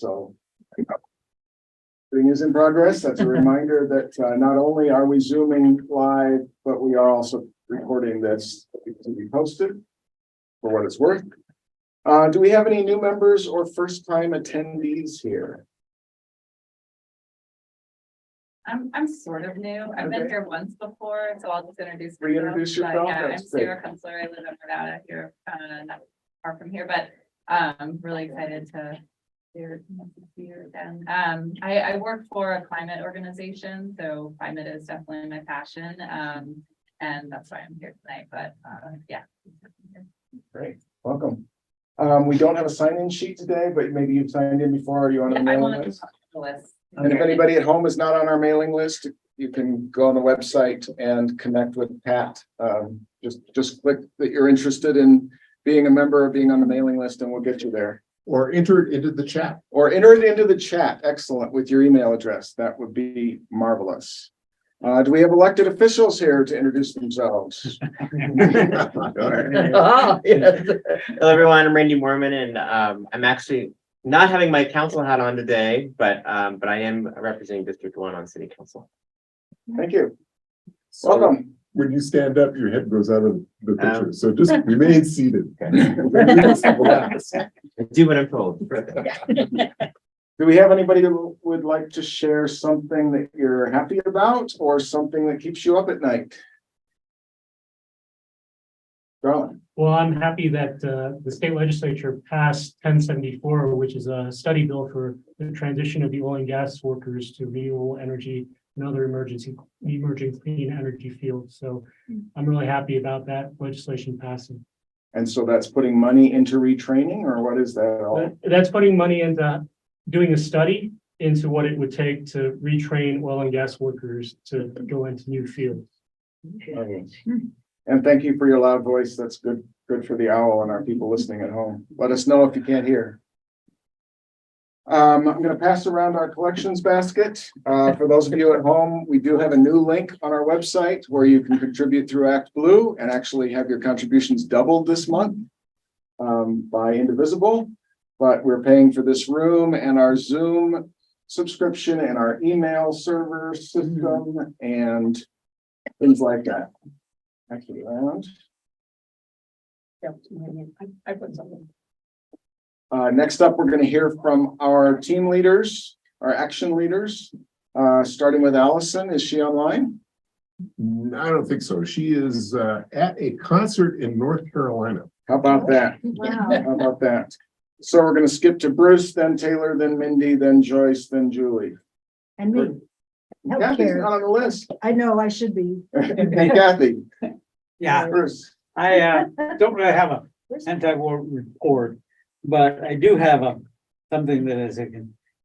So everything is in progress. That's a reminder that not only are we Zooming live, but we are also recording this to be posted for what it's worth. Do we have any new members or first-time attendees here? I'm sort of new. I've been here once before, so I'll just introduce myself. Reintroduce yourself. Yeah, I'm That's great. Sarah Kunstler. I live in Arvada here, not far from here, but I'm really excited to see you again. I work for a climate organization, so climate is definitely my passion, and that's why I'm here tonight. But yeah. Great, welcome. We don't have a sign-in sheet today, but maybe you've signed in before. Are you on the I'm mailing on list? the list. And if anybody at home is not on our mailing list, you can go on the website and connect with Pat. Just click that you're interested in being a member or being on the mailing list, and we'll get you there. Or enter it into the chat. Or enter it into the chat. Excellent, with your email address. That would be marvelous. Do we have elected officials here to introduce themselves? Oh, yes. Hello, everyone. I'm Randy Moorman, and I'm actually not having my council hat on today, but I am representing District 1 on City Council. Thank you. So Welcome. when you stand up, your head goes out of the picture. So just remain seated. I do what I'm told. Do we have anybody who would like to share something that you're happy about or something that keeps you up at night? Garland. Well, I'm happy that the state legislature passed 1074, which is a study bill for the transition of the oil and gas workers to renewable energy and other emerging clean energy fields. So I'm really happy about that legislation passing. And so that's putting money into retraining, or what is that all? That's putting money into doing a study into what it would take to retrain oil and gas workers to go into new fields. Okay. And thank you for your loud voice. That's good for the owl and our people listening at home. Let us know if you can't hear. I'm going to pass around our collections basket. For those of you at home, we do have a new link on our website where you can contribute through Act Blue and actually have your contributions doubled this month by Indivisible. But we're paying for this room and our Zoom subscription and our email server system and things like that. Actually, around. I put something. Next up, we're going to hear from our team leaders, our action leaders, starting with Allison. Is she online? I don't think so. She is at a concert in North Carolina. How about that? Wow. How about that? So we're going to skip to Bruce, then Taylor, then Mindy, then Joyce, then Julie. And me. Kathy's Healthcare. not on the list. I know I should be. Hey, Kathy. Yeah, Bruce. I don't really have a anti-war report, but I do have something that is a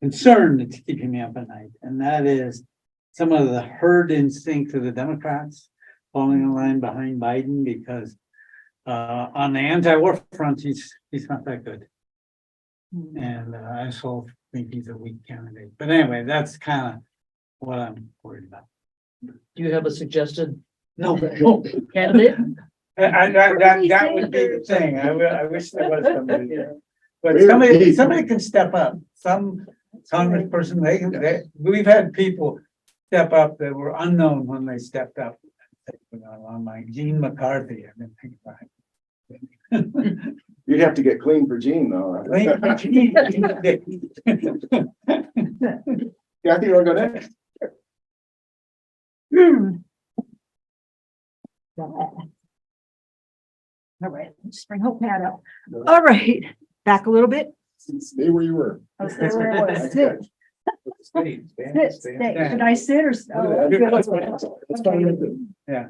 concern that's keeping me up at night, and that is some of the herd instinct of the Democrats falling in line behind Biden, because on the anti-war front, he's not that good. And I still think he's a weak candidate. But anyway, that's kind of what I'm worried about. Do you have a suggested No, candidate? that would be the thing. I wish there was somebody there. But somebody can step up. Some congressperson, we've had people step up that were unknown when they stepped up. On like Gene McCarthy, I didn't think about it. You'd have to get clean for Gene, though. Kathy, you want to go next? All right, let's bring Hope Pat up. All right, back a little bit. Stay where you were. I'll stay where I was. Sit, Stay. stay. Should I sit or? That's fine. Yeah.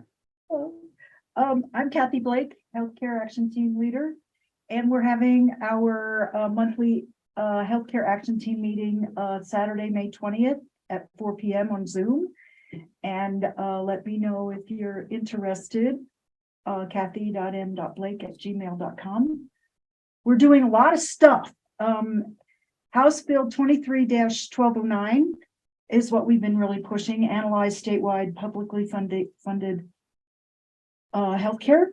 I'm Kathy Blake, Healthcare Action Team Leader, and we're having our monthly Healthcare Action Team meeting Saturday, May 20th at 4 p.m. on Zoom. And let me know if you're interested. Kathy.m.blake@gmail.com. We're doing a lot of stuff. House Bill 23-1209 is what we've been really pushing. Analyze statewide publicly funded healthcare.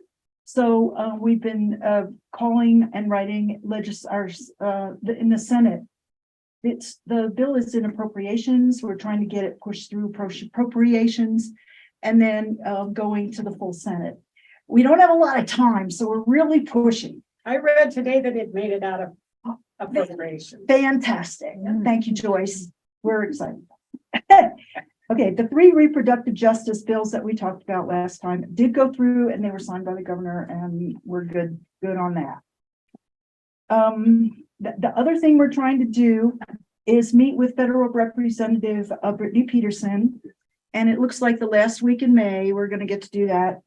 So we've been calling and writing in the Senate the bill is in appropriations. We're trying to get it pushed through appropriations and then going to the full Senate. We don't have a lot of time, so we're really pushing. I read today that it made it out of appropriation. Fantastic. Thank you, Joyce. We're excited. Okay, the 3 reproductive justice bills that we talked about last time did go through and they were signed by the governor and we're good on that. The other thing we're trying to do is meet with Federal Representative Brittany Peterson. And it looks like the last week in May, we're going to get to do that.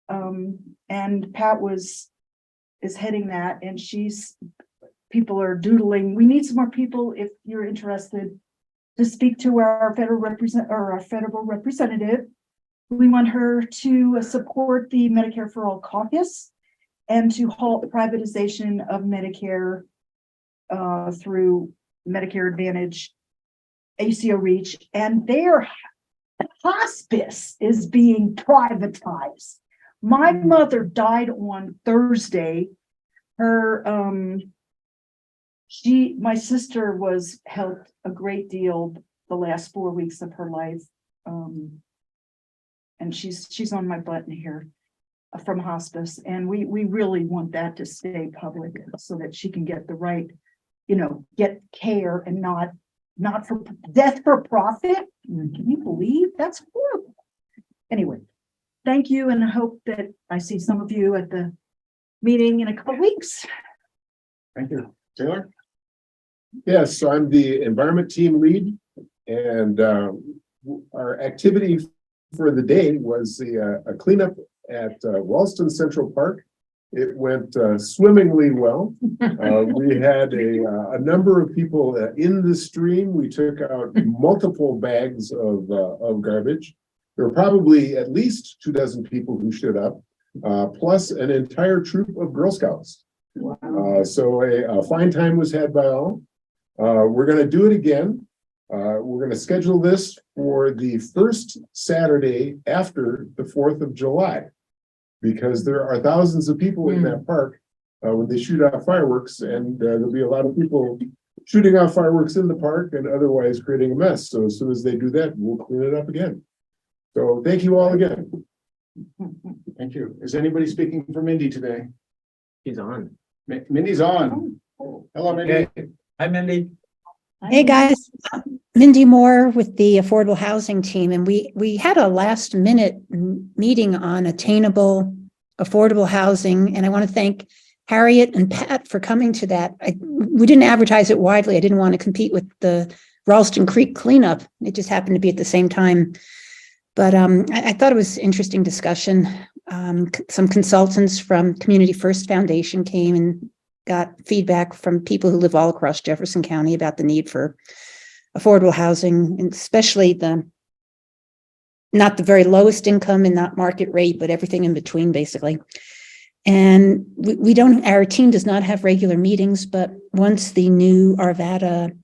And Pat is heading that and people are doodling. We need some more people if you're interested to speak to our federal representative. We want her to support the Medicare for All caucus and to halt privatization of Medicare through Medicare Advantage, ACO REACH, and their hospice is being privatized. My mother died on Thursday. My sister was helped a great deal the last 4 weeks of her life. And she's on my button here from hospice. And we really want that to stay public so that she can get the right, get care and not for death for profit. Can you believe that's horrible? Anyway, thank you. And I hope that I see some of you at the meeting in a couple of weeks. Thank you. Taylor? Yes, so I'm the environment team lead, and our activity for the day was a cleanup at Ralston Central Park. It went swimmingly well. We had a number of people in the stream. We took out multiple bags of garbage. There were probably at least 24 people who showed up, plus an entire troop of Girl Scouts. Wow. So a fine time was had by all. We're going to do it again. We're going to schedule this for the first Saturday after the 4th of July, because there are thousands of people in that park when they shoot off fireworks, and there'll be a lot of people shooting off fireworks in the park and otherwise creating a mess. So as soon as they do that, we'll clean it up again. So thank you all again. Thank you. Is anybody speaking for Mindy today? She's on. Mindy's on. Hello, Mindy. Hi, Mindy. Hey, guys. Mindy Moore with the Affordable Housing Team, and we had a last minute meeting on attainable, affordable housing, and I want to thank Harriet and Pat for coming to that. We didn't advertise it widely. I didn't want to compete with the Ralston Creek cleanup. It just happened to be at the same time. But I thought it was interesting discussion. Some consultants from Community First Foundation came and got feedback from people who live all across Jefferson County about the need for affordable housing, and especially not the very lowest income and not market rate, but everything in between, basically. And our team does not have regular meetings, but once the new Arvada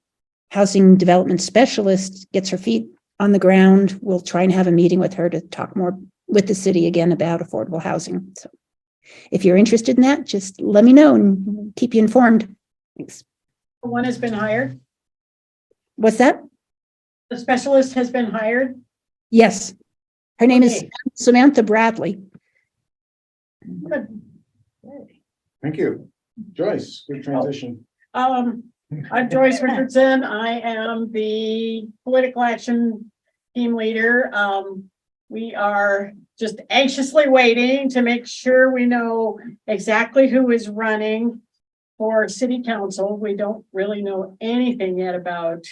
housing development specialist gets her feet on the ground, we'll try and have a meeting with her to talk more with the city again about affordable housing. So if you're interested in that, just let me know and we'll keep you informed. Thanks. One has been hired. What's that? The specialist has been hired. Yes. Her name is Okay. Samantha Bradley. Good. Thank you. Joyce, good transition. I'm Joyce Richardson. I am the political action team leader. We are just anxiously waiting to make sure we know exactly who is running for city council. We don't really know anything yet about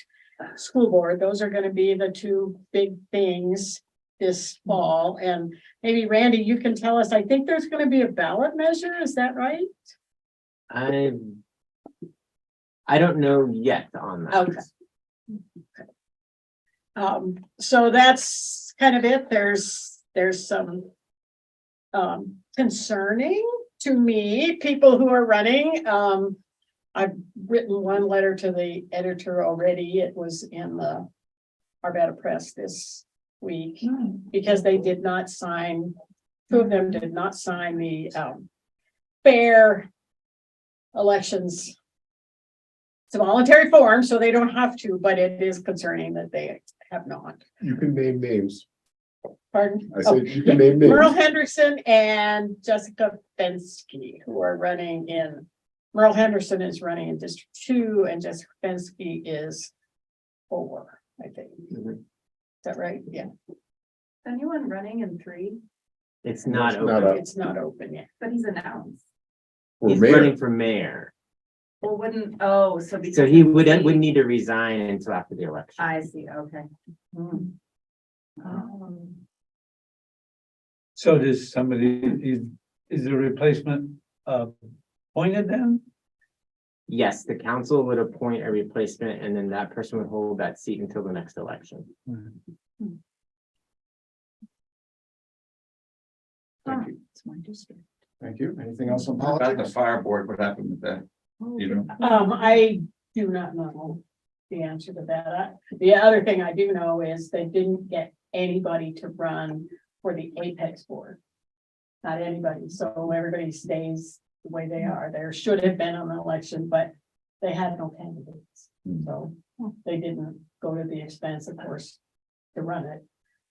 school board. Those are going to be the two big things this fall. And maybe Randy, you can tell us, I think there's going to be a ballot measure. Is that right? I don't know yet on that. Okay. So that's kind of it. There's some concerning to me, people who are running. I've written one letter to the editor already. It was in the Arvada Press this week because they did not sign, two of them did not sign the fair elections It's a voluntary form, so they don't have to, but it is concerning that they have not. You can name names. Pardon? I Oh, said you can name Merle names. Henderson and Jessica Fensky, who are running in, Merle Henderson is running in District 2 and Jessica Fensky is 4, I think. Is that right? Yeah, Anyone running in 3, It's not It's not open. it's not open yet. but he's announced. For He's mayor. running for mayor. Well, wouldn't, oh, so because. So he it's wouldn't three- need to resign until after the election. I see, okay. Hmm. So does somebody, is the replacement appointed then? Yes, the council would appoint a replacement and then that person would hold that seat until the next election. Thank you. It's my district. Thank you. Anything else on About the politics? fire board, what happened with that? You know, I do not know the answer to that. The other thing I do know is they didn't get anybody to run for the Apex board. Not anybody, so everybody stays the way they are. There should have been an election, but they had no candidates. So they didn't go to the expense, of course, to run it.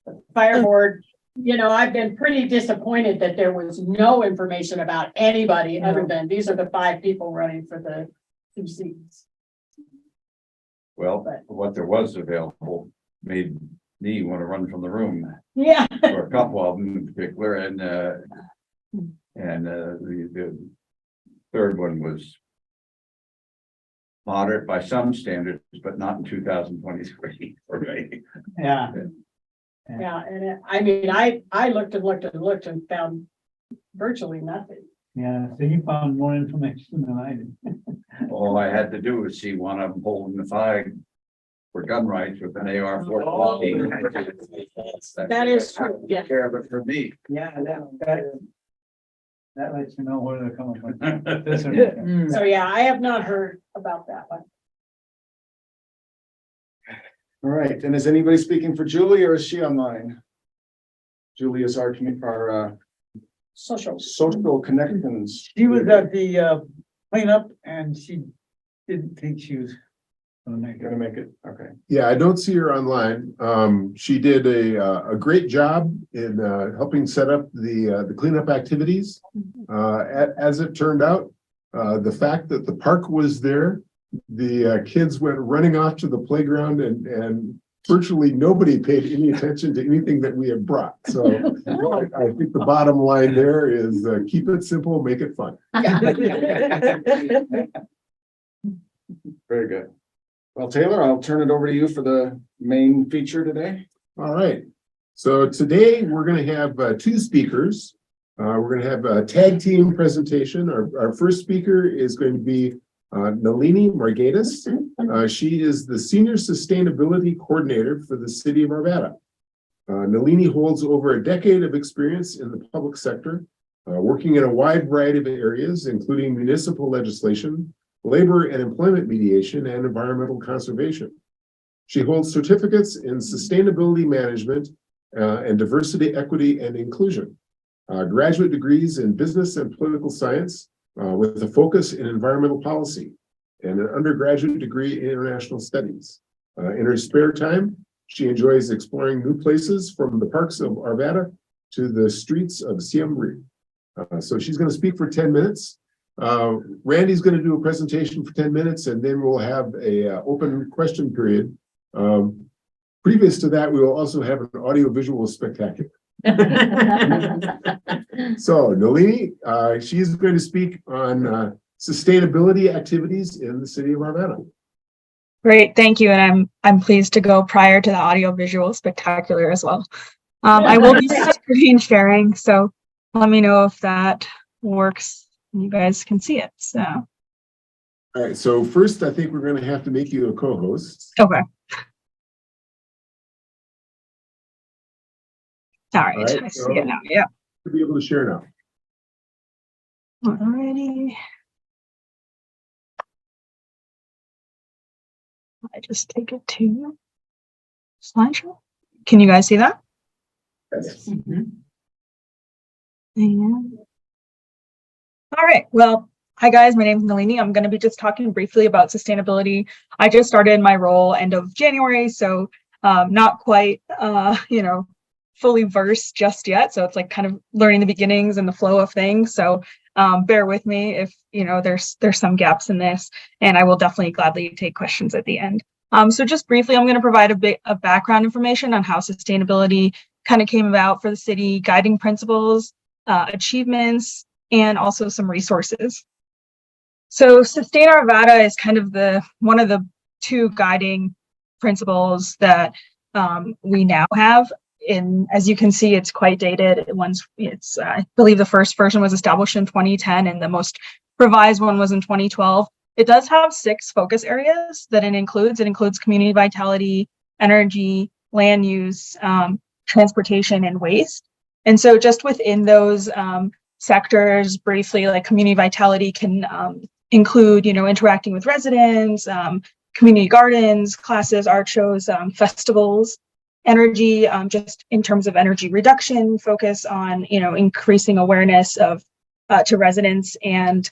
The fire board, you know, I've been pretty disappointed that there was no information about anybody other than these are the 5 people running for the 2 seats. well, what there was available made me want to run from the room Yeah. for a couple of them in particular, and the third one was moderate by some standards, but not in 2023 for me. Yeah. Yeah, and I mean, I looked and found virtually nothing. Yeah, so you found more information than I did. All I had to do was see one of them holding the flag for gun rights with an AR-14. That is true, yeah. Take care of it for me. Yeah, that lets you know where they're coming from. This one. So, yeah, I have not heard about that one. All right, and is anybody speaking for Julie or is she online? Julie is our Social. social connections. She was at the cleanup and she didn't think she was gonna make Gonna it. make it, okay. Yeah, I don't see her online. She did a great job in helping set up the cleanup activities. As it turned out, the fact that the park was there, the kids went running off to the playground and virtually nobody paid any attention to anything that we had brought. So I think the bottom line there is keep it simple, make it fun. Very good. Well, Taylor, I'll turn it over to you for the main feature today. All right. So today we're going to have 2 speakers. We're going to have a tag team presentation. Our first speaker is going to be Nalini Margaitis. She is the Senior Sustainability Coordinator for the City of Arvada. Nalini holds over a decade of experience in the public sector, working in a wide variety of areas, including municipal legislation, labor and employment mediation, and environmental conservation. She holds certificates in sustainability management and diversity, equity, and inclusion, graduate degrees in business and political science with a focus in environmental policy, and an undergraduate degree in international studies. In her spare time, she enjoys exploring new places from the parks of Arvada to the streets of Siem Reap. So she's going to speak for 10 minutes. Randy's going to do a presentation for 10 minutes, and then we'll have a open question period. Previous to that, we will also have an audio-visual spectacular. So Nalini, she's going to speak on sustainability activities in the city of Arvada. Great, thank you, and I'm pleased to go prior to the audio visual spectacular as well. I will be screen sharing, so let me know if that works. You guys can see it. So, All right. So first, I think we're going to have to make you a co-host. okay. All right, All right, I see it now. Yeah. To be able to share now. Alrighty. I just take it to slideshow. Can you guys see that? Yes. And all right, well, Hi guys, my name is Nalini. I'm going to be just talking briefly about sustainability. I just started my role end of January, so not quite, fully versed just yet. So it's like kind of learning the beginnings and the flow of things. So bear with me if, there's some gaps in this, and I will definitely gladly take questions at the end. So just briefly, I'm going to provide a bit of background information on how sustainability kind of came about for the city, guiding principles, achievements, and also some resources. So Sustain Arvada is kind of one of the two guiding principles that we now have. As you can see, it's quite dated. I believe the first version was established in 2010 and the most revised one was in 2012. It does have 6 focus areas that it includes. It includes community vitality, energy, land use, transportation, and waste. And so just within those sectors, briefly, like community vitality can include, interacting with residents, community gardens, classes, art shows, festivals. Energy, just in terms of energy reduction, focus on, increasing awareness to residents and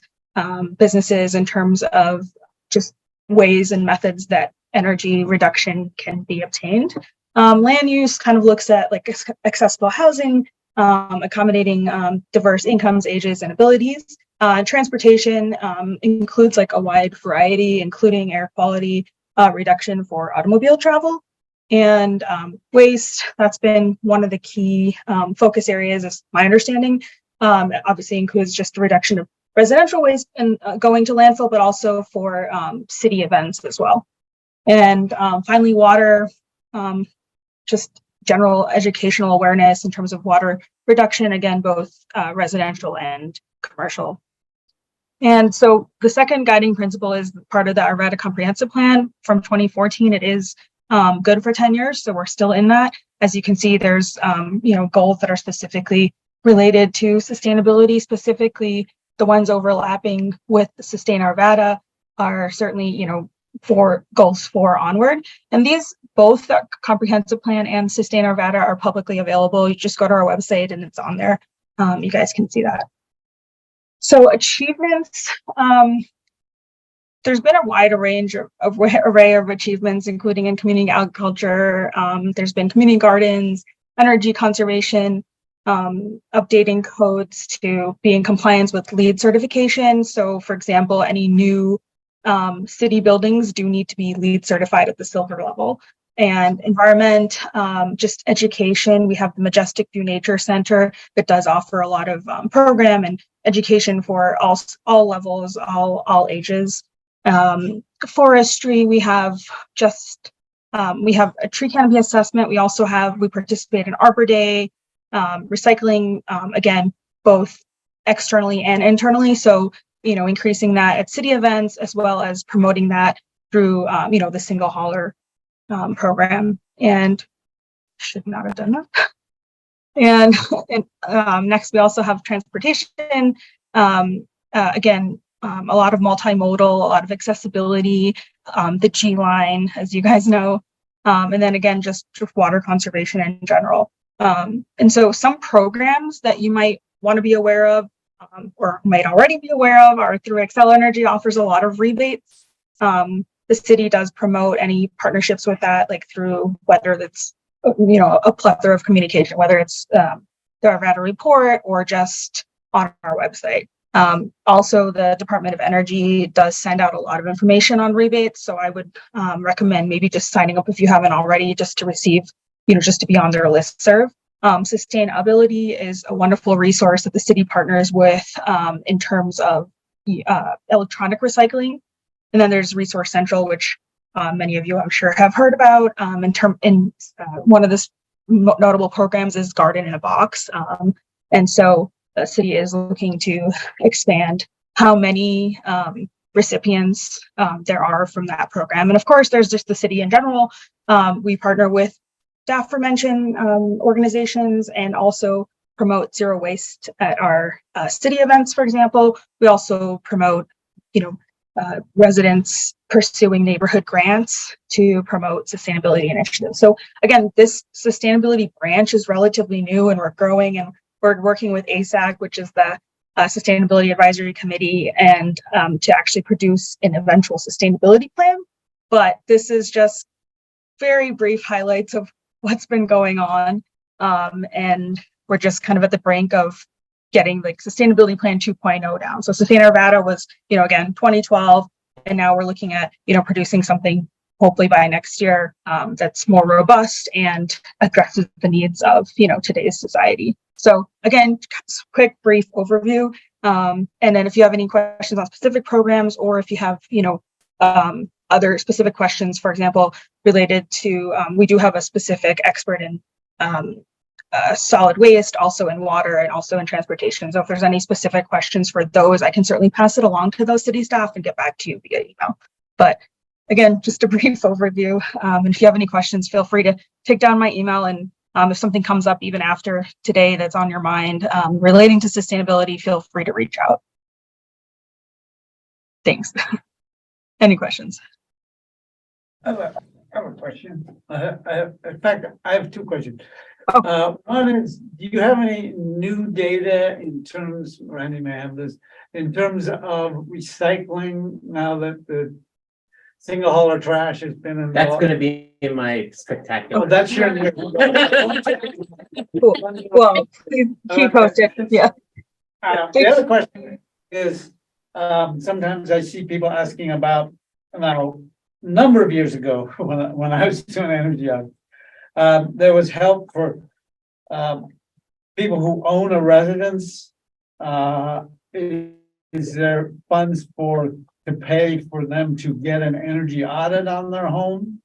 businesses in terms of just ways and methods that energy reduction can be obtained. Land use kind of looks at like accessible housing, accommodating diverse incomes, ages, and abilities. Transportation includes like a wide variety, including air quality reduction for automobile travel. And waste, that's been one of the key focus areas, is my understanding. It obviously includes just the reduction of residential waste and going to landfill, but also for city events as well. And finally, water, just general educational awareness in terms of water reduction, again, both residential and commercial. And so the second guiding principle is part of the Arvada Comprehensive Plan from 2014. It is good for 10 years, so we're still in that. As you can see, there's goals that are specifically related to sustainability. Specifically, the ones overlapping with the Sustain Arvada are certainly for goals 4 onward. And these, both the comprehensive plan and Sustain Arvada, are publicly available. You just go to our website and it's on there. You guys can see that. So achievements, there's been a wide range of array of achievements, including in community agriculture. There's been community gardens, energy conservation, updating codes to be in compliance with LEED certification. So for example, any new city buildings do need to be LEED certified at the silver level. And environment, just education. We have the Majestic View Nature Center that does offer a lot of program and education for all levels, all ages. Forestry, we have a tree canopy assessment. We participate in Arbor Day, recycling, again, both externally and internally. So, increasing that at city events, as well as promoting that through, the single hauler program. And should not have done that. And next, we also have transportation. Again, a lot of multimodal, a lot of accessibility, the G line, as you guys know, and then again, just water conservation in general. And so some programs that you might want to be aware of, or might already be aware of, are through Excel Energy offers a lot of rebates. The city does promote any partnerships with that, like through whether that's, a plethora of communication, whether it's the Arvada report or just on our website. Also, the Department of Energy does send out a lot of information on rebates. So I would recommend maybe just signing up if you haven't already, just to receive, just to be on their listserv. Sustainability is a wonderful resource that the city partners with in terms of electronic recycling. And then there's Resource Central, which many of you, I'm sure, have heard about. One of the notable programs is Garden in a Box. And so the city is looking to expand how many recipients there are from that program. And of course, there's just the city in general. We partner with the aforementioned organizations and also promote zero waste at our city events, for example. We also promote, residents pursuing neighborhood grants to promote sustainability initiatives. So again, this sustainability branch is relatively new and we're growing, and we're working with ASAC, which is the sustainability advisory committee and to actually produce an eventual sustainability plan. But this is just very brief highlights of what's been going on. And we're just kind of at the brink of getting like sustainability plan 2.0 down. So Sustain Arvada was, again, 2012. And now we're looking at, producing something hopefully by next year that's more robust and addresses the needs of, today's society. So again, quick, brief overview. And then if you have any questions on specific programs, or if you have, other specific questions, for example, related to, we do have a specific expert in solid waste, also in water, and also in transportation. So if there's any specific questions for those, I can certainly pass it along to those city staff and get back to you via email. But again, just a brief overview. And if you have any questions, feel free to take down my email. And if something comes up even after today that's on your mind relating to sustainability, feel free to reach out. Thanks. Any questions? I have a question. In fact, I have two questions. Oh. One is, do you have any new data in terms, Randy may have this, in terms of recycling now that the single hauler trash has been involved? That's going to be in my spectacular. Oh, that's your. Cool. Well, please keep posted. Yeah. The other question is, sometimes I see people asking about, now, a number of years ago, when I was doing energy audit, there was help for people who own a residence. Is there funds to pay for them to get an energy audit on their home?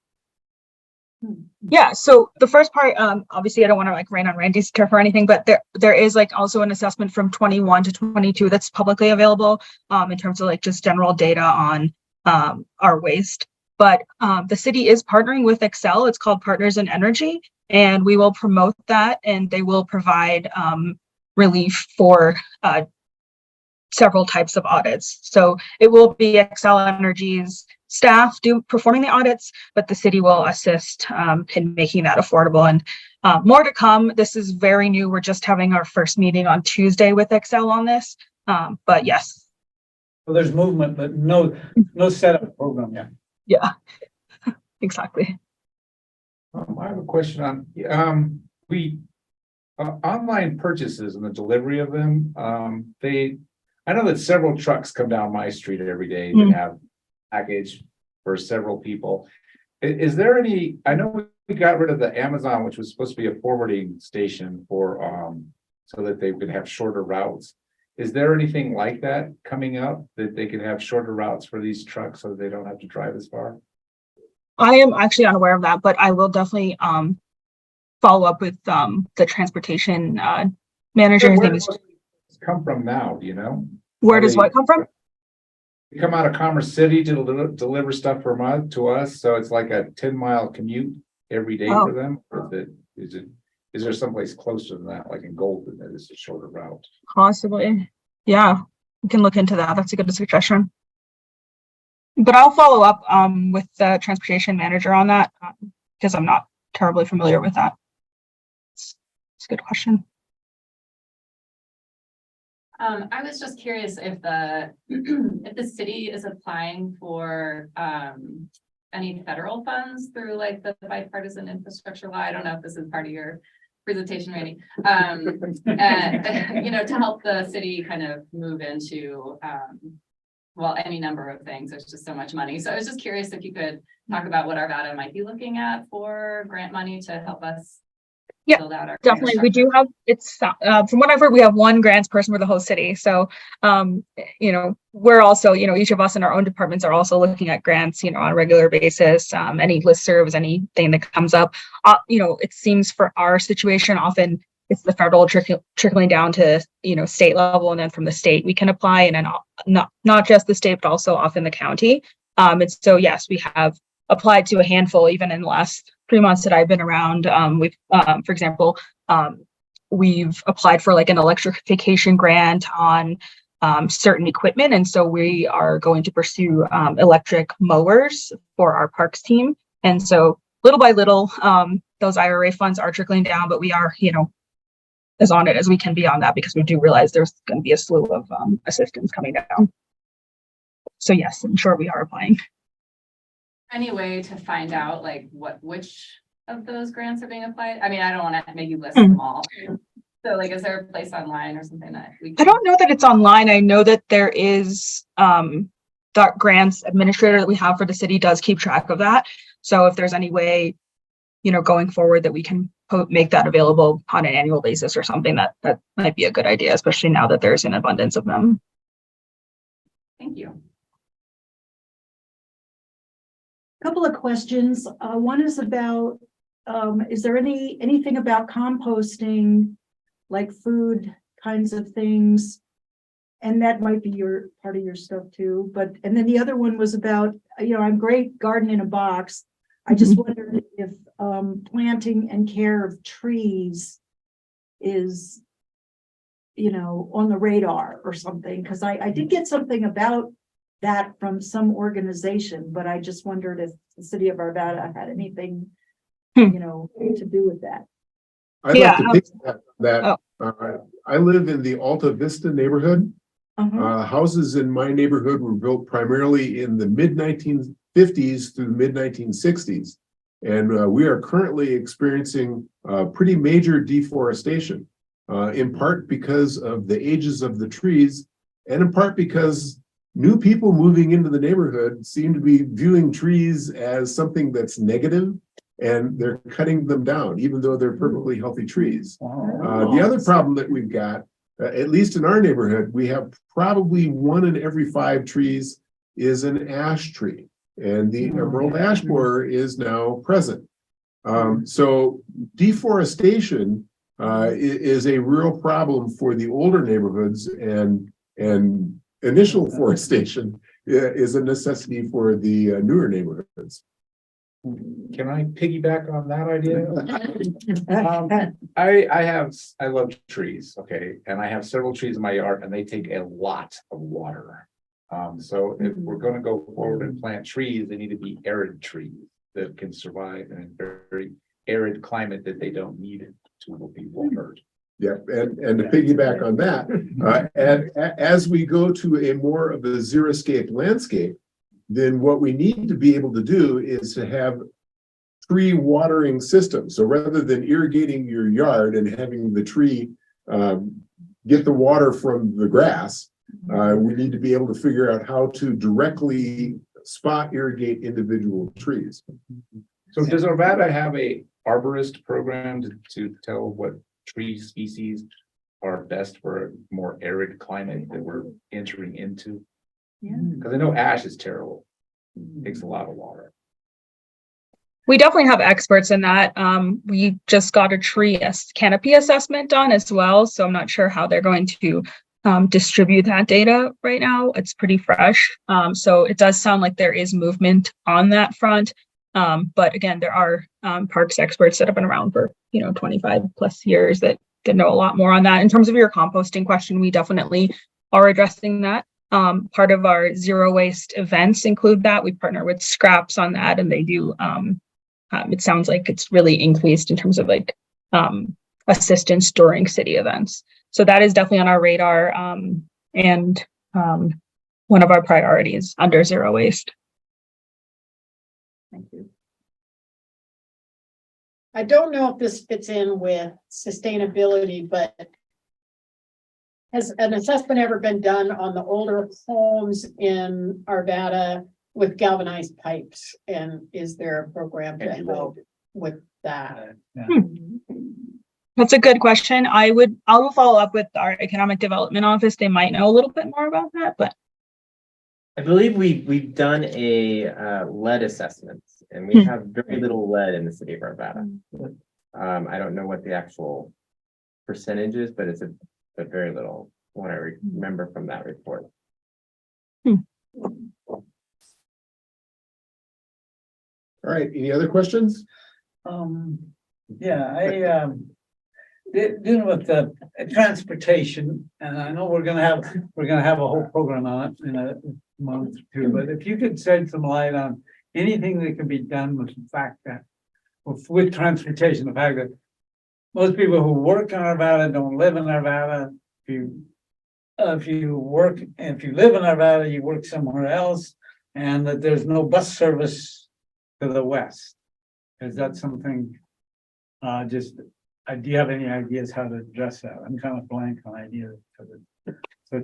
Yeah, so the first part, obviously I don't want to like rain on Randy's turf or anything, but there is like also an assessment from 21 to 22 that's publicly available in terms of like just general data on our waste. But the city is partnering with Excel. It's called Partners in Energy, and we will promote that, and they will provide relief for several types of audits. So it will be Excel Energy's staff performing the audits, but the city will assist in making that affordable. And more to come. This is very new. We're just having our first meeting on Tuesday with Excel on this. But yes. Well, there's movement, but no setup program yet. Yeah, exactly. I have a question on online purchases and the delivery of them. I know that several trucks come down my street every day that have package for several people. Is there any? I know we got rid of the Amazon, which was supposed to be a forwarding station for so that they could have shorter routes. Is there anything like that coming up that they can have shorter routes for these trucks so that they don't have to drive as far? I am actually unaware of that, but I will definitely follow up with the transportation manager. His name is. Come from now, do you know? Where does what come from? They come out of Commerce City to deliver stuff to us, so it's like a 10-mile commute every day for them. Or is there someplace closer than that, like in Golden, that is a shorter route? Possibly, yeah. We can look into that. That's a good suggestion. But I'll follow up with the transportation manager on that because I'm not terribly familiar with that. It's a good question. I was just curious if the city is applying for any federal funds through like the bipartisan infrastructure law. I don't know if this is part of your presentation, Randy. To help the city kind of move into any number of things. There's just so much money. So I was just curious if you could talk about what Arvada might be looking at for grant money to help us. Yeah, definitely. We do have, it's from what I've heard, we have one grants person for the whole city. So, we're also, each of us in our own departments are also looking at grants, on a regular basis, any listservs, anything that comes up. It seems for our situation, often it's the federal trickling down to, state level. And then from the state, we can apply, and then not just the state, but also often the county. And so, yes, we have applied to a handful, even in the last 3 months that I've been around. We've, for example, we've applied for like an electrification grant on certain equipment. And so we are going to pursue electric mowers for our parks team. And so little by little, those IRA funds are trickling down, but we are, as on it as we can be on that, because we do realize there's going to be a slew of assistance coming down. So yes, I'm sure we are applying. Any way to find out like which of those grants are being applied? I mean, I don't want to make you list them all. So like, is there a place online or something that we I don't know that it's online. I know that there is the grants administrator that we have for the city does keep track of that. So if there's any way, you know, going forward that we can make that available on an annual basis or something, that might be a good idea, especially now that there's an abundance of them. Thank you. Couple of questions. One is about, is there anything about composting, like food kinds of things? And that might be part of your stuff too. But, and then the other one was about, you know, I'm great garden in a box. I just wondered if planting and care of trees is, you know, on the radar or something, because I did get something about that from some organization, but I just wondered if the City of Arvada had anything, you know, to do with that. I'd like to pick that. I live in the Alta Vista neighborhood. Houses in my neighborhood were built primarily in the mid-1950s through the mid-1960s. And we are currently experiencing pretty major deforestation, in part because of the ages of the trees, and in part because new people moving into the neighborhood seem to be viewing trees as something that's negative, and they're cutting them down, even though they're perfectly healthy trees. The other problem that we've got, at least in our neighborhood, we have probably 1 in every 5 trees is an ash tree, and the emerald ash borer is now present. So deforestation is a real problem for the older neighborhoods, and initial forestation is a necessity for the newer neighborhoods. Can I piggyback on that idea? I love trees, okay, and I have several trees in my yard, and they take a lot of water. So if we're going to go forward and plant trees, they need to be arid trees that can survive in a very arid climate that they don't need to be watered. Yep, and to piggyback on that, and as we go to a more of a xeriscape landscape, then what we need to be able to do is to have tree watering systems. So rather than irrigating your yard and having the tree get the water from the grass, we need to be able to figure out how to directly spot irrigate individual trees. So does Arvada have a arborist program to tell what tree species are best for a more arid climate that we're entering into? Yeah. Because I know ash is terrible. It takes a lot of water. We definitely have experts in that. We just got a tree canopy assessment done as well, so I'm not sure how they're going to distribute that data right now. It's pretty fresh. So it does sound like there is movement on that front. But again, there are parks experts that have been around for 25 plus years that know a lot more on that. In terms of your composting question, we definitely are addressing that. Part of our zero waste events include that. We partner with Scraps on that, and they do. It sounds like it's really increased in terms of assistance during city events. So that is definitely on our radar, and one of our priorities under zero waste. Thank you. I don't know if this fits in with sustainability, but has an assessment ever been done on the older homes in Arvada with galvanized pipes? And is there a program to help with that? That's a good question. I will follow up with our economic development office. They might know a little bit more about that, but I believe we've done a lead assessment, and we have very little lead in the city of Arvada. I don't know what the actual percentage is, but it's a very little, what I remember from that report. All right, any other questions? Yeah, dealing with the transportation, and I know we're gonna have a whole program on it in a month or two, but if you could shed some light on anything that can be done with the fact that with transportation, the fact that most people who work in Arvada don't live in Arvada. If you live in Arvada, you work somewhere else, and that there's no bus service to the west. Is that something, do you have any ideas how to address that? I'm kind of blank on ideas.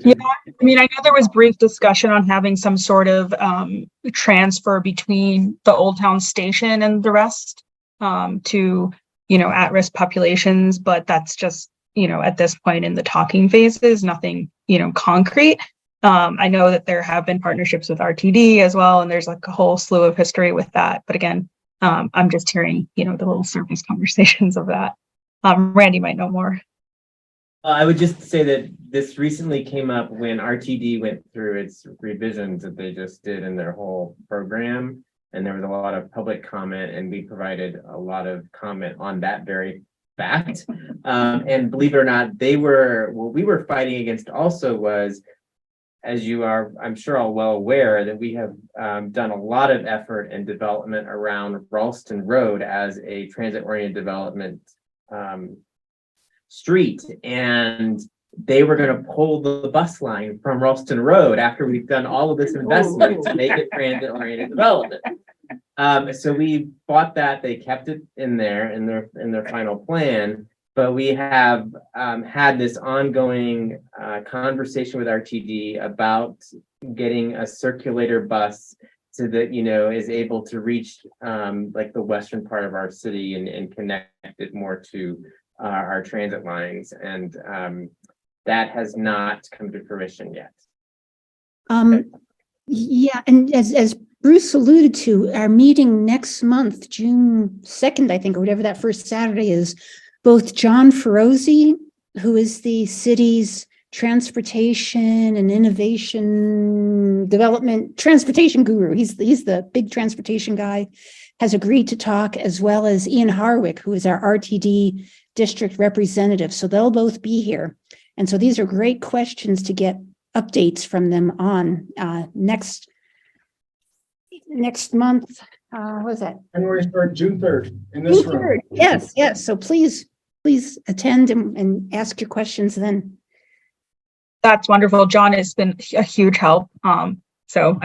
Yeah, I mean, I know there was brief discussion on having some sort of transfer between the Old Town Station and the rest to, at-risk populations, but that's just, at this point in the talking phases, nothing, concrete. I know that there have been partnerships with RTD as well, and there's like a whole slew of history with that. But again, I'm just hearing, the little surface conversations of that. Randy might know more. I would just say that this recently came up when RTD went through its revisions that they just did in their whole program. And there was a lot of public comment, and we provided a lot of comment on that very fact. And believe it or not, what we were fighting against also was, as you are, I'm sure, all well aware, that we have done a lot of effort and development around Ralston Road as a transit-oriented development street, and they were going to pull the bus line from Ralston Road after we've done all of this investment to make it transit-oriented development. So we fought that. They kept it in there in their final plan, but we have had this ongoing conversation with RTD about getting a circulator bus so that is able to reach like the western part of our city and connect it more to our transit lines, and that has not come to fruition yet. Yeah, and as Bruce alluded to, our meeting next month, June 2nd, I think, or whatever that first Saturday is, both John Ferozi, who is the city's transportation and innovation development transportation guru, he's the big transportation guy, has agreed to talk, as well as Ian Harwick, who is our RTD district representative. So they'll both be here. And so these are great questions to get updates from them on next month. What is that? January 3rd, June 3rd, in this June 3rd. room. Yes. So please attend and ask your questions then. That's wonderful. John has been a huge help. So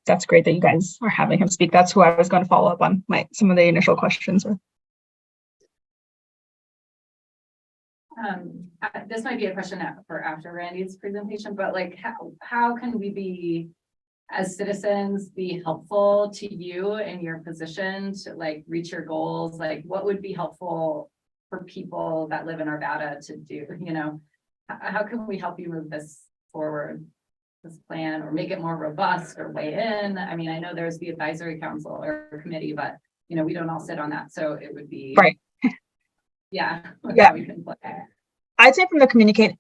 that's great that you guys are having him speak. That's who I was going to follow up on some of the initial questions with. This might be a question for after Randy's presentation, but like, how can we be, as citizens, be helpful to you in your position to like reach your goals? Like, what would be helpful for people that live in Arvada to do? How can we help you move this forward, this plan, or make it more robust, or weigh in? I mean, I know there's the advisory council or committee, but we don't all sit on that, so it would be right. Yeah. We can play. I'd say from the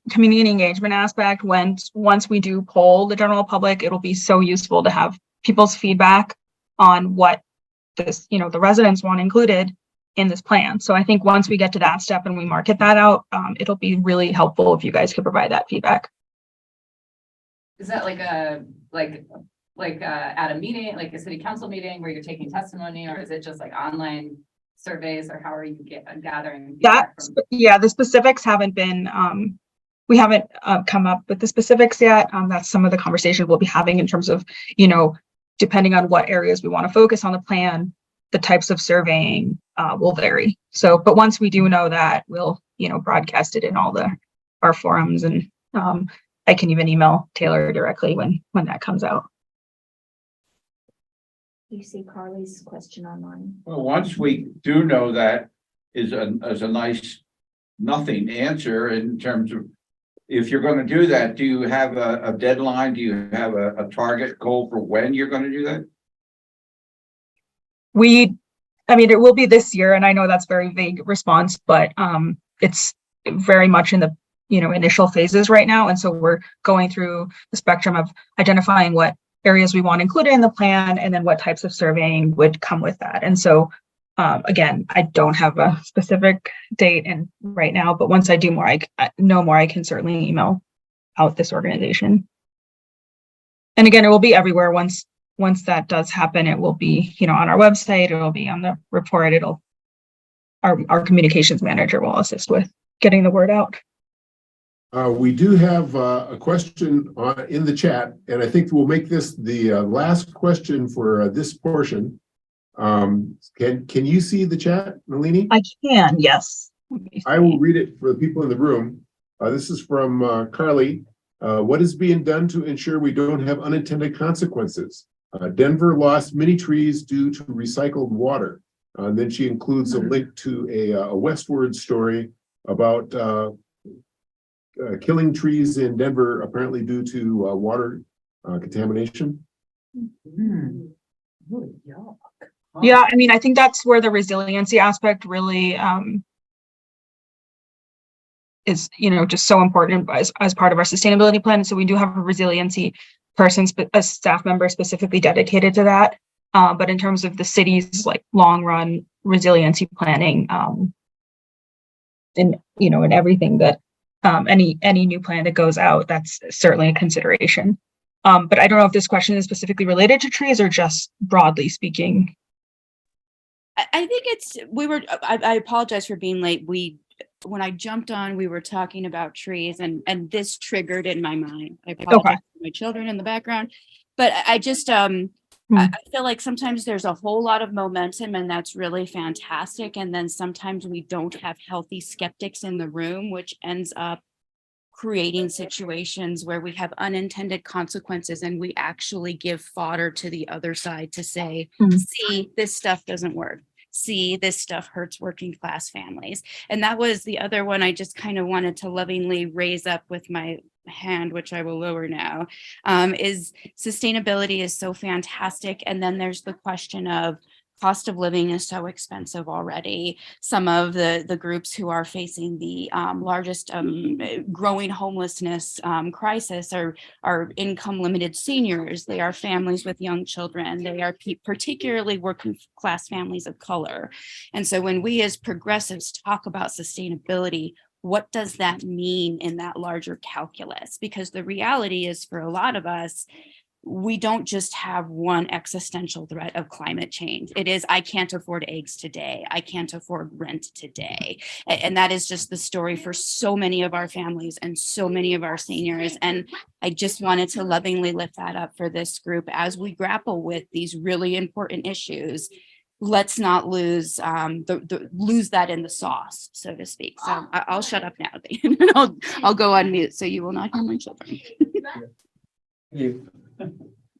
community engagement aspect, once we do poll the general public, it'll be so useful to have people's feedback on what this, the residents want included in this plan. So I think once we get to that step and we market that out, it'll be really helpful if you guys could provide that feedback. Is that like at a meeting, like a city council meeting where you're taking testimony, or is it just like online surveys, or how are you gathering feedback from? Yeah, the specifics haven't been, we haven't come up with the specifics yet. That's some of the conversations we'll be having in terms of, depending on what areas we want to focus on the plan, the types of surveying will vary. So, but once we do know that, we'll, broadcast it in all our forums, and I can even email Taylor directly when that comes out. You see Carly's question online. Well, once we do know that is a nice nothing answer in terms of, if you're going to do that, do you have a deadline? Do you have a target goal for when you're going to do that? It will be this year, and I know that's very vague response, but it's very much in the initial phases right now, and so we're going through the spectrum of identifying what areas we want included in the plan, and then what types of surveying would come with that. And so, again, I don't have a specific date and right now, but once I do more, I know more, I can certainly email out this organization. And again, it will be everywhere. Once that does happen, it will be, on our website, it will be on the report. our communications manager will assist with getting the word out. We do have a question in the chat, and I think we'll make this the last question for this portion. Can you see the chat, Nalini? I can, yes. I will read it for the people in the room. This is from Carly. What is being done to ensure we don't have unintended consequences? Denver lost many trees due to recycled water. And then she includes a link to a Westward story about killing trees in Denver, apparently due to water contamination. Yeah, I mean, I think that's where the resiliency aspect really is, just so important as part of our sustainability plan. So we do have a resiliency person, a staff member specifically dedicated to that. But in terms of the city's like long run resiliency planning, and everything that any new plan that goes out, that's certainly a consideration. But I don't know if this question is specifically related to trees or just broadly speaking. I think I apologize for being late. When I jumped on, we were talking about trees and this triggered in my mind. I apologize for my children in the background, but I just, I feel like sometimes there's a whole lot of momentum and that's really fantastic. And then sometimes we don't have healthy skeptics in the room, which ends up creating situations where we have unintended consequences and we actually give fodder to the other side to say, see, this stuff doesn't work. See, this stuff hurts working class families. And that was the other one I just kind of wanted to lovingly raise up with my hand, which I will lower now, is sustainability is so fantastic. And then there's the question of cost of living is so expensive already. Some of the groups who are facing the largest growing homelessness crisis are income limited seniors. They are families with young children. They are particularly working class families of color. And so when we as progressives talk about sustainability, what does that mean in that larger calculus? Because the reality is for a lot of us, we don't just have one existential threat of climate change. It is, I can't afford eggs today. I can't afford rent today. And that is just the story for so many of our families and so many of our seniors. And I just wanted to lovingly lift that up for this group as we grapple with these really important issues. Let's not lose lose that in the sauce, so to speak. So I'll shut up now. I'll go on mute so you will not hear my children.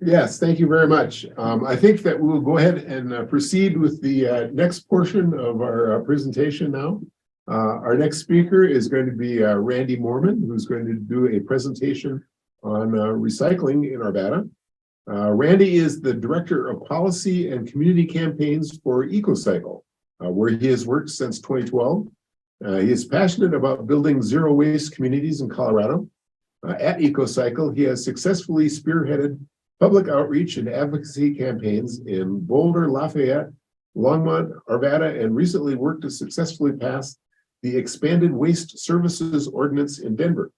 Yes, thank you very much. I think that we'll go ahead and proceed with the next portion of our presentation now. Our next speaker is going to be Randy Moorman, who's going to do a presentation on recycling in Arvada. Randy is the Director of Policy and Community Campaigns for EcoCycle, where he has worked since 2012. He is passionate about building zero waste communities in Colorado. At EcoCycle, he has successfully spearheaded public outreach and advocacy campaigns in Boulder, Lafayette, Longmont, Arvada, and recently worked to successfully pass the Expanded Waste Services Ordinance in Denver.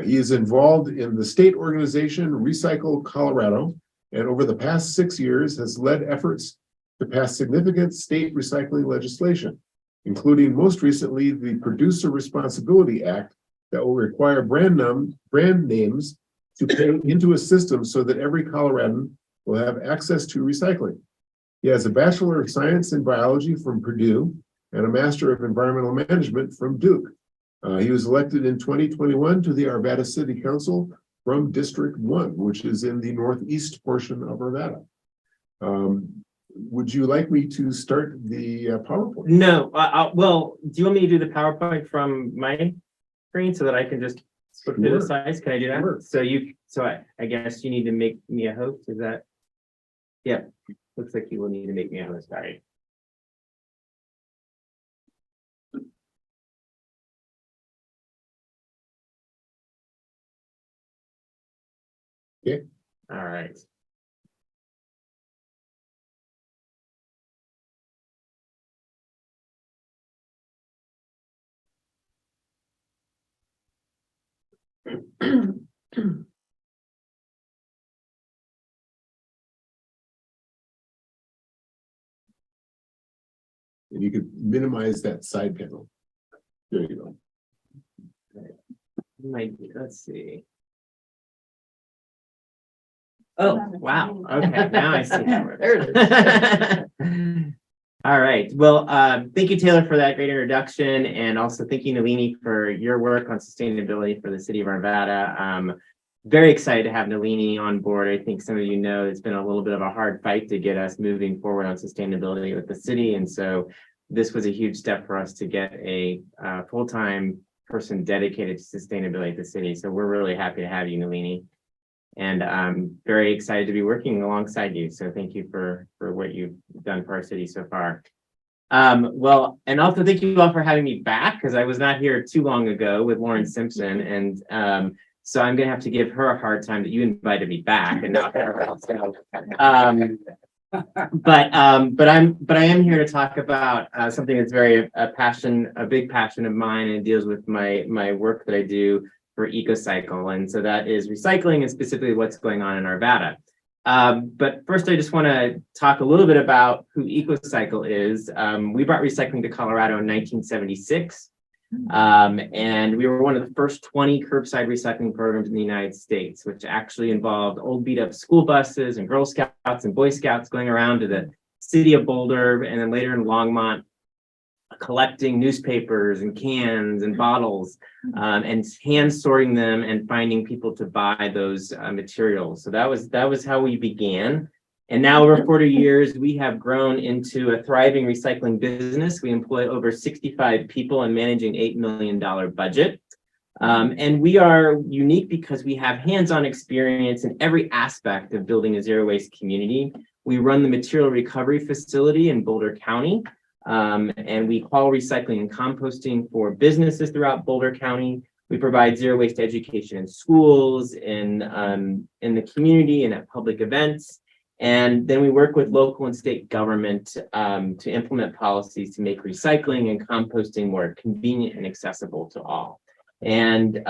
He is involved in the state organization Recycle Colorado, and over the past 6 years has led efforts to pass significant state recycling legislation, including most recently the Producer Responsibility Act that will require brand names to pay into a system so that every Coloradan will have access to recycling. He has a Bachelor of Science in Biology from Purdue and a Master of Environmental Management from Duke. He was elected in 2021 to the Arvada City Council from District 1, which is in the northeast portion of Arvada. Would you like me to start the PowerPoint? No, well, do you want me to do the PowerPoint from my screen so that I can just flip to the sides? Can I do that? Sure. So I guess you need to make me a host. Is that? Yeah, looks like you will need to make me a host. All right. Okay. All right. And you could minimize that side panel. There you go. Let's see. Oh, wow. Okay, now I see how it is. All right. Well, thank you, Taylor, for that great introduction. And also thank you, Nalini, for your work on sustainability for the city of Arvada. Very excited to have Nalini on board. I think some of you know it's been a little bit of a hard fight to get us moving forward on sustainability with the city. And so this was a huge step for us to get a full-time person dedicated to sustainability at the city. So we're really happy to have you, Nalini. And I'm very excited to be working alongside you. So thank you for what you've done for our city so far. Well, and also thank you all for having me back, because I was not here too long ago with Lauren Simpson. And so I'm going to have to give her a hard time that you invited me back and not her. But I am here to talk about something that's very a big passion of mine, and deals with my work that I do for EcoCycle. And so that is recycling, and specifically what's going on in Arvada. But first, I just want to talk a little bit about who EcoCycle is. We brought recycling to Colorado in 1976. And we were one of the first 20 curbside recycling programs in the United States, which actually involved old beat up school buses and Girl Scouts and Boy Scouts going around to the city of Boulder, and then later in Longmont, collecting newspapers and cans and bottles, and hand sorting them and finding people to buy those materials. So that was how we began. And now over 40 years, we have grown into a thriving recycling business. We employ over 65 people and managing $8 million budget. And we are unique because we have hands-on experience in every aspect of building a zero waste community. We run the material recovery facility in Boulder County. And we haul recycling and composting for businesses throughout Boulder County. We provide zero waste education in schools, in the community, and at public events. And then we work with local and state government to implement policies to make recycling and composting more convenient and accessible to all. And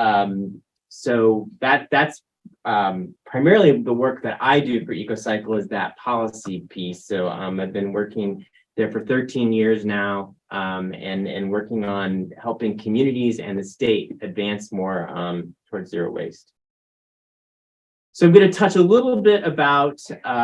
so that's primarily the work that I do for EcoCycle, is that policy piece. So I've been working there for 13 years now, and working on helping communities and the state advance more towards zero waste. So I'm going to touch a little bit about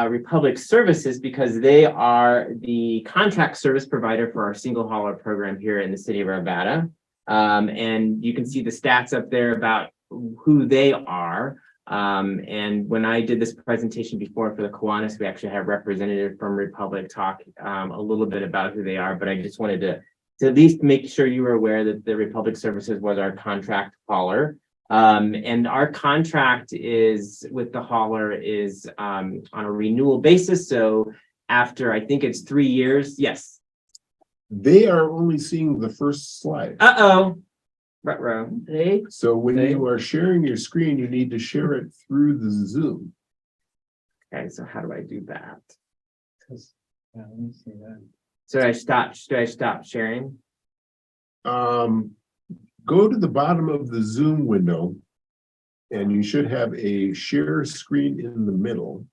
Republic Services, because they are the contract service provider for our single hauler program here in the city of Arvada. And you can see the stats up there about who they are. And when I did this presentation before for the Kiwanis, we actually had a representative from Republic talk a little bit about who they are, but I just wanted to at least make sure you were aware that the Republic Services was our contract hauler. And our contract is with the hauler is on a renewal basis. So after, I think it's 3 years. Yes. They are only seeing the first slide. Uh-oh. Right. So when you are sharing your screen, you need to share it through the Zoom. Okay, so how do I do that? Yeah, let me see that. So should I stop sharing? Go to the bottom of the Zoom window, and you should have a share screen in the middle.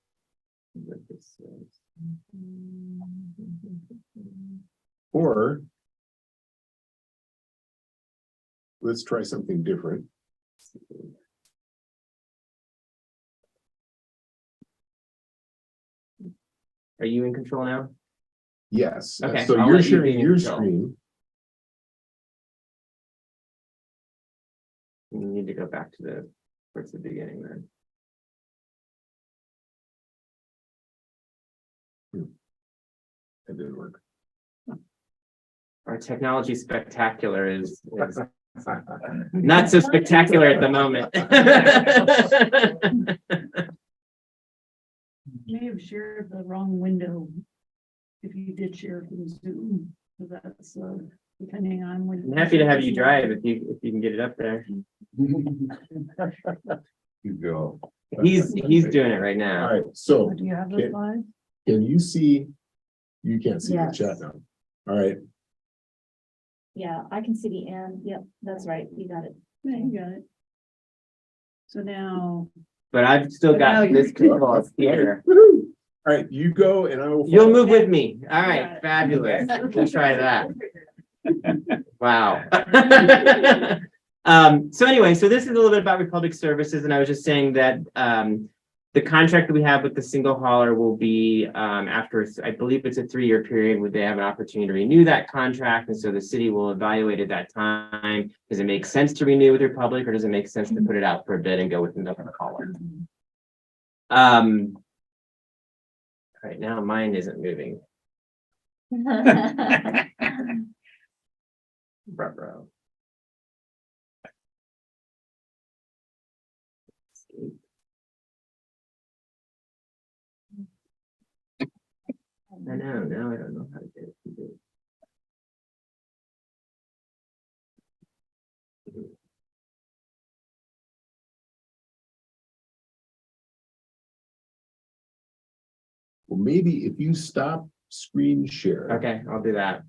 Or let's try something different. Are you in control now? Yes. Okay, So I'll you're let you sharing be in your control. screen. You need to go back to towards the beginning then. That didn't work. Our technology spectacular is not so spectacular at the moment. You may have shared the wrong window if you did share from Zoom. So that's depending on when. I'm happy to have you drive if you can get it up there. You go. He's doing it right now. All right. So Do you have the slide? can you see? You can't see the Yes. chat now. All right. Yeah, I can see the end. Yep, that's right. You got it. Yeah, you got it. So now, But I've still But now got you're- this control here. Woohoo! All right, you go and I will. You'll follow. move with me. All right, fabulous. We'll try that. Wow. So anyway, so this is a little bit about Republic Services, and I was just saying that the contract that we have with the single hauler will be after, I believe it's a 3-year period where they have an opportunity to renew that contract. And so the city will evaluate at that time, does it make sense to renew with Republic, or does it make sense to put it out for a bid and go with another hauler? Right now, mine isn't moving. Ruh-roh. I know, now I don't know how to get it to do. Well, maybe if you stop screen share. Okay, I'll do that.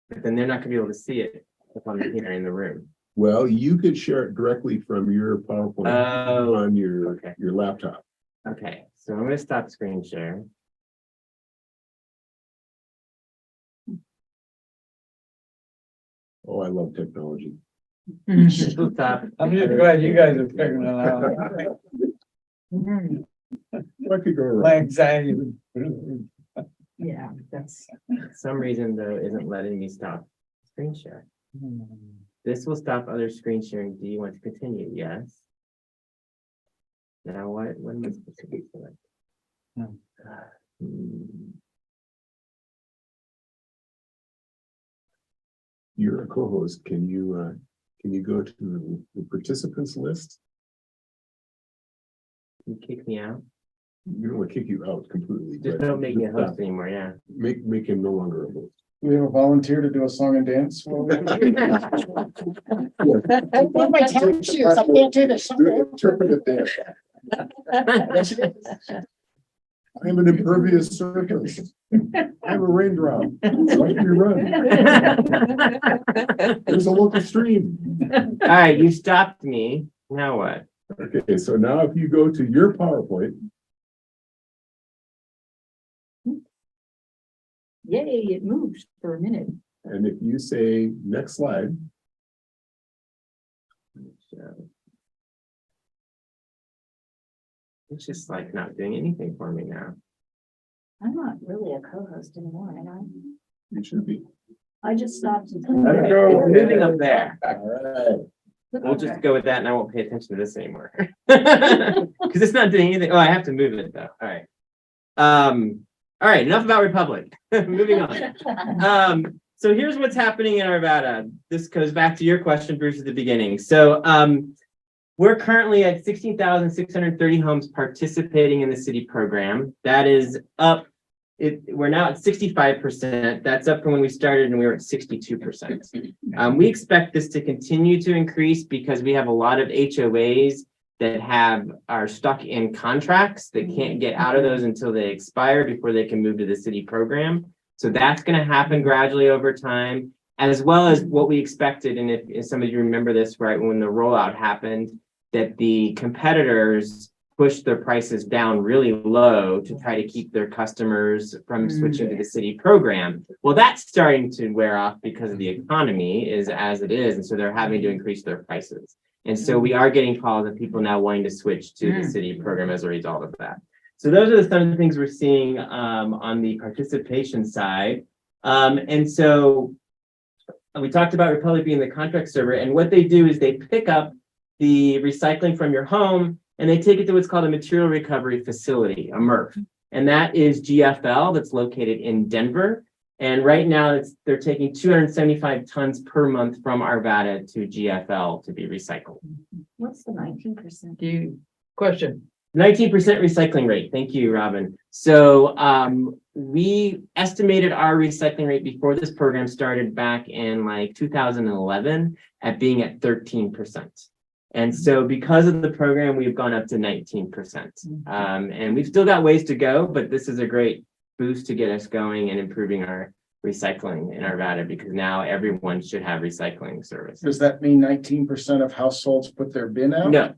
But then they're not gonna be able to see it if I'm here in the room. Well, you could share it directly from your PowerPoint Oh, on your, okay. your laptop. Okay, so I'm gonna stop screen share. Oh, I love technology. We'll stop. I'm just glad you guys are figuring it out. What could go My wrong? anxiety. Yeah, that's. For some reason though, isn't letting me stop screen share. This will stop other screen sharing. Do you want to continue? Yes. Now what am I supposed to do for that? You're a co-host. Can you go to the participants list? You kick me out? We don't want to kick you out completely. Just but don't make me a host just, anymore, yeah. Make him no longer a host. We have a volunteer to do a song and dance. I think my tennis shoes, I can't do this. Interpret it there. I'm an impervious surface. I'm a raindrop. Like you run. There's a local stream. All right, you stopped me. Now what? Okay, so now if you go to your PowerPoint, Yay, it moves for a minute. and if you say next slide, It's just like not doing anything for me now. I'm not really a co-host anymore, and you should be. I just stopped. It's moving up there. All We'll just go with that and I won't pay attention to this anymore. Because it's not doing anything. Oh, I have to move it though. All right. All right, enough about Republic. Moving on. So here's what's happening in Arvada. This goes back to your question, Bruce, at the beginning. So we're currently at 16,630 homes participating in the city program. That is up. We're now at 65%. That's up from when we started and we were at 62%. We expect this to continue to increase because we have a lot of HOAs that are stuck in contracts that can't get out of those until they expire before they can move to the city program. So that's going to happen gradually over time, as well as what we expected. And if some of you remember this, right, when the rollout happened, that the competitors pushed their prices down really low to try to keep their customers from switching to the city program. Well, that's starting to wear off because of the economy is as it is. And so they're having to increase their prices. And so we are getting calls of people now wanting to switch to the city program as a result of that. So those are some of the things we're seeing on the participation side. And so we talked about Republic being the contract server, and what they do is they pick up the recycling from your home and they take it to what's called a material recovery facility, a MRF. And that is GFL that's located in Denver. And right now they're taking 275 tons per month from Arvada to GFL to be recycled. What's the 19%? Question. 19% recycling rate. Thank you, Robin. So we estimated our recycling rate before this program started back in like 2011 at being at 13%. And so because of the program, we've gone up to 19%. And we've still got ways to go, but this is a great boost to get us going and improving our recycling in Arvada, because now everyone should have recycling service. Does that mean 19% of households put their bin out? No,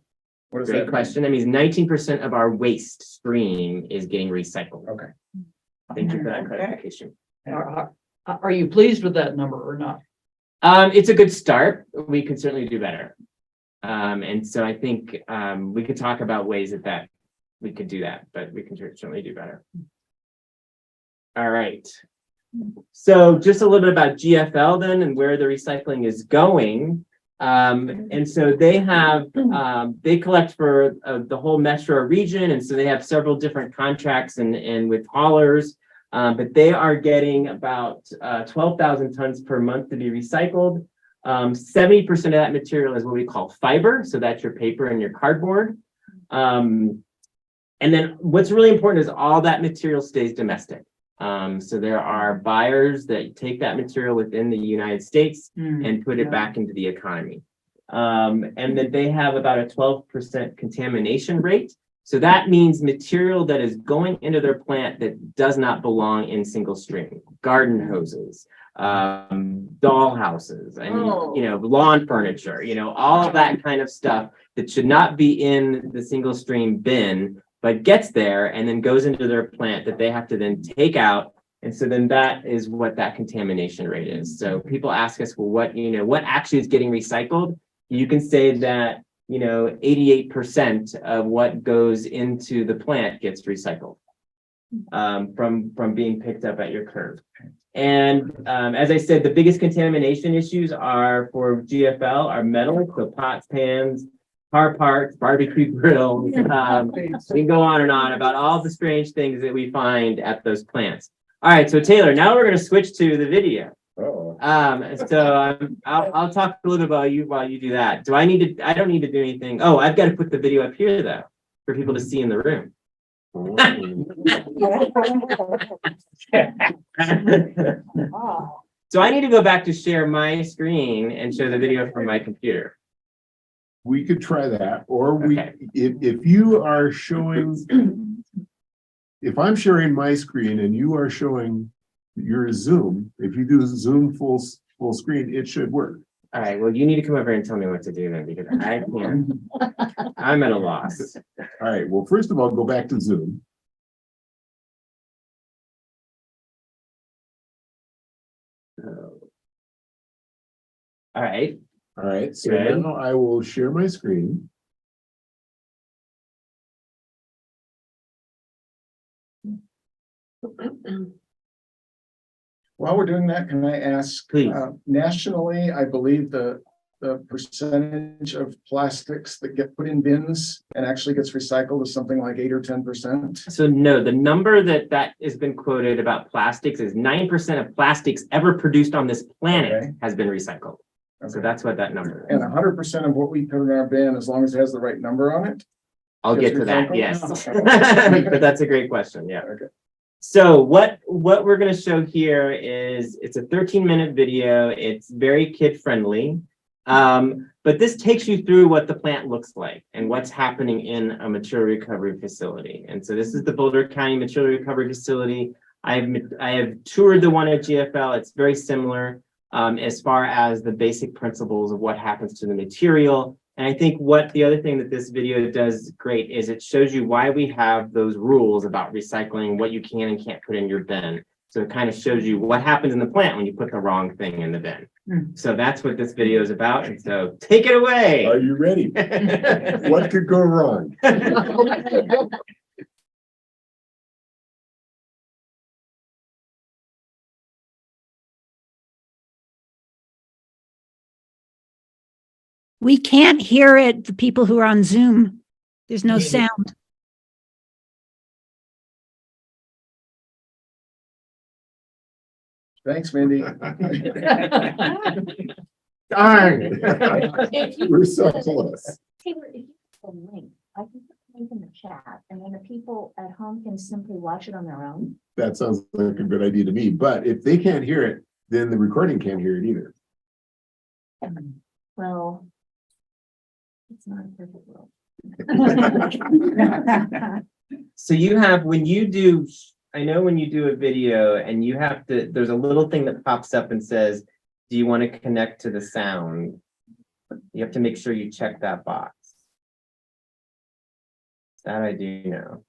What does Great that mean? question. That means 19% of our waste stream is getting recycled. Okay. Thank you for that Okay. clarification. Are you pleased with that number or not? It's a good start. We could certainly do better. And so I think we could talk about ways that we could do that, but we can certainly do better. All right. So just a little bit about GFL then and where the recycling is going. And so they have, they collect for the whole metro region. And so they have several different contracts and with haulers, but they are getting about 12,000 tons per month to be recycled. 70% of that material is what we call fiber. So that's your paper and your cardboard. And then what's really important is all that material stays domestic. So there are buyers that take that material within the United States and put it back into the economy. And then they have about a 12% contamination rate. So that means material that is going into their plant that does not belong in single stream. Garden hoses, doll houses, and lawn furniture, all of that kind of stuff that should not be in the single stream bin, but gets there and then goes into their plant that they have to then take out. And so then that is what that contamination rate is. So people ask us, well, what actually is getting recycled? You can say that, 88% of what goes into the plant gets recycled from being picked up at your curb. And as I said, the biggest contamination issues are for GFL are metal, so pots, pans, car parts, barbecue grills. We can go on and on about all the strange things that we find at those plants. All right, so Taylor, now we're going to switch to the video. I'll talk a little about you while you do that. I don't need to do anything. Oh, I've got to put the video up here though, for people to see in the room. So I need to go back to share my screen and show the video from my computer. We could try that, or if you are showing, if I'm sharing my screen and you are showing your Zoom, if you do Zoom full screen, it should work. All right, well, you need to come over and tell me what to do then, because I can't. I'm at a loss. All right, well, first of all, go back to Zoom. All right. All right, so Good. now I will share my screen. While we're doing that, can I ask, Please. Nationally, I believe the percentage of plastics that get put in bins and actually gets recycled is something like 8 or 10%. So no, the number that has been quoted about plastics is 9% of plastics ever produced on this planet has been recycled. So that's what that number is. And 100% of what we put in our bin, as long as it has the right number on it. I'll get gets to that, recycled? yes. But that's a great question, yeah. Okay. So what we're going to show here is it's a 13-minute video. It's very kid-friendly. But this takes you through what the plant looks like and what's happening in a material recovery facility. And so this is the Boulder County Material Recovery Facility. I have toured the one at GFL. It's very similar as far as the basic principles of what happens to the material. And I think the other thing that this video does great is it shows you why we have those rules about recycling, what you can and can't put in your bin. So it kind of shows you what happens in the plant when you put the wrong thing in the bin. So that's what this video is about. And so take it away. Are you ready? What could go wrong? We can't hear it, the people who are on Zoom. There's no sound. Thanks, Mindy. Darn. We're so close. Taylor, if you put the link, I can put the link in the chat, and then the people at home can simply watch it on their own. That sounds like a good idea to me, but if they can't hear it, then the recording can't hear it either. Well, it's not a perfect world. So you have, when you do a video and you have to, there's a little thing that pops up and says, do you want to connect to the sound? You have to make sure you check that box. That I do know.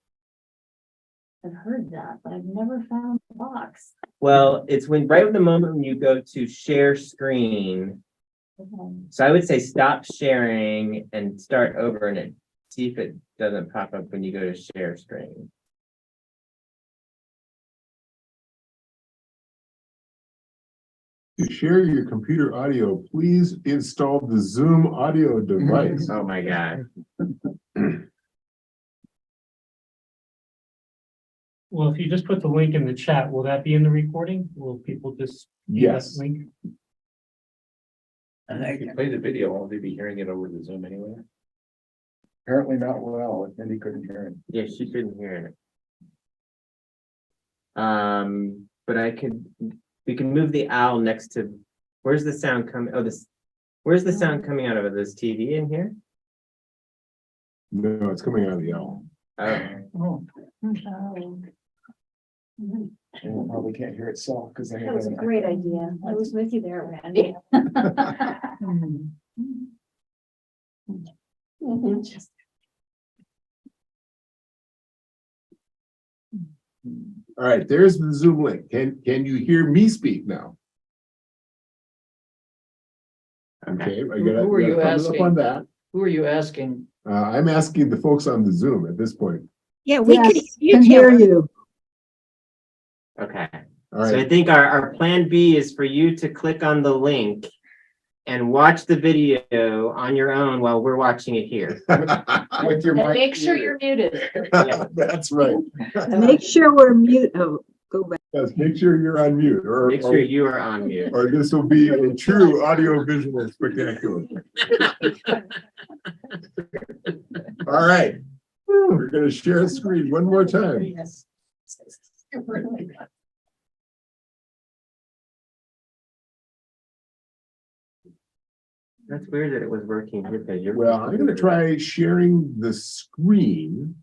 I've heard that, but I've never found the box. Well, it's right the moment when you go to share screen. Okay. So I would say stop sharing and start over and see if it doesn't pop up when you go to share screen. To share your computer audio, please install the Zoom audio device. Oh my God. Well, if you just put the link in the chat, will that be in the recording? Will people just? see that Yes. Link? If you play the video, won't they be hearing it over the Zoom anyway? Apparently not well, if Mindy couldn't hear it. Yeah, she couldn't hear it. But we can move the owl next to, where's the sound coming? Oh, where's the sound coming out of it? This TV in here? No, it's coming out of the owl. Oh, it probably can't hear itself because then. That was a great idea. I was with you there, Randy. All right, there's the Zoom link. Can you hear me speak now? Okay, I gotta Who are you thumbs up asking? on that. Who are you asking? I'm asking the folks on the Zoom at this point. Yeah, we could Can hear you. Okay. All So I right, think our plan B is for you to click on the link and watch the video on your own while we're watching it here. With your And mic make sure muted. you're muted. that's right. Make sure we're mute. Oh, go back. Yes, make sure you're on mute or. Make sure you are on mute. Or this will be a true audio visual spectacular. All right, we're gonna share a screen one more time. Yes. That's weird that it was working here because you're. Well, I'm gonna try sharing the screen.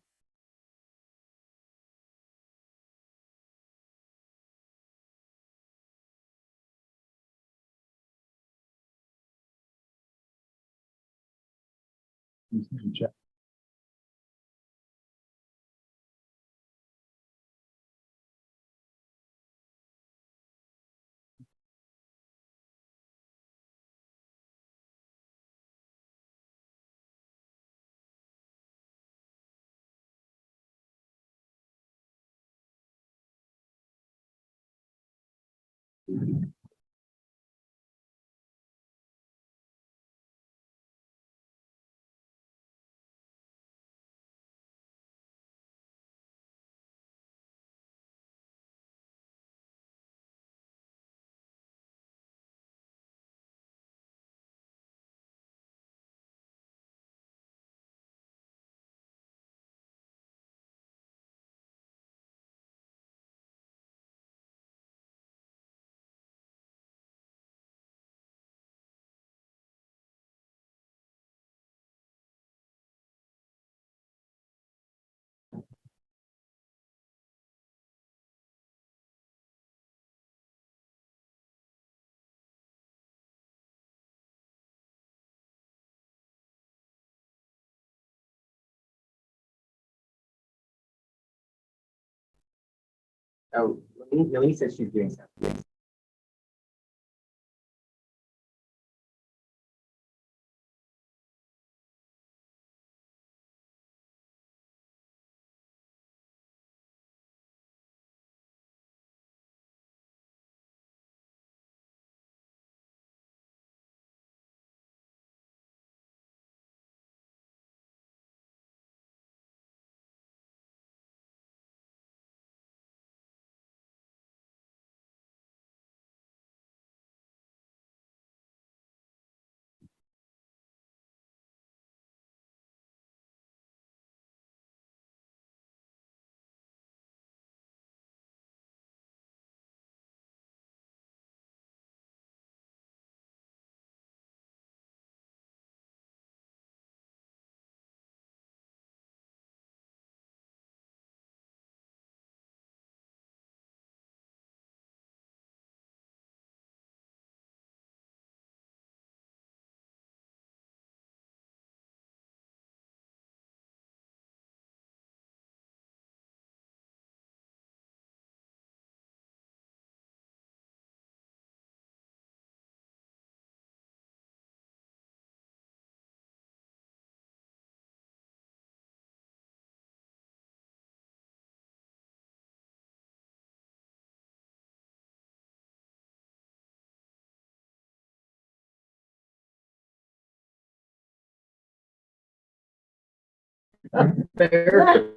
Oh, Nalini said she's doing something. Fair.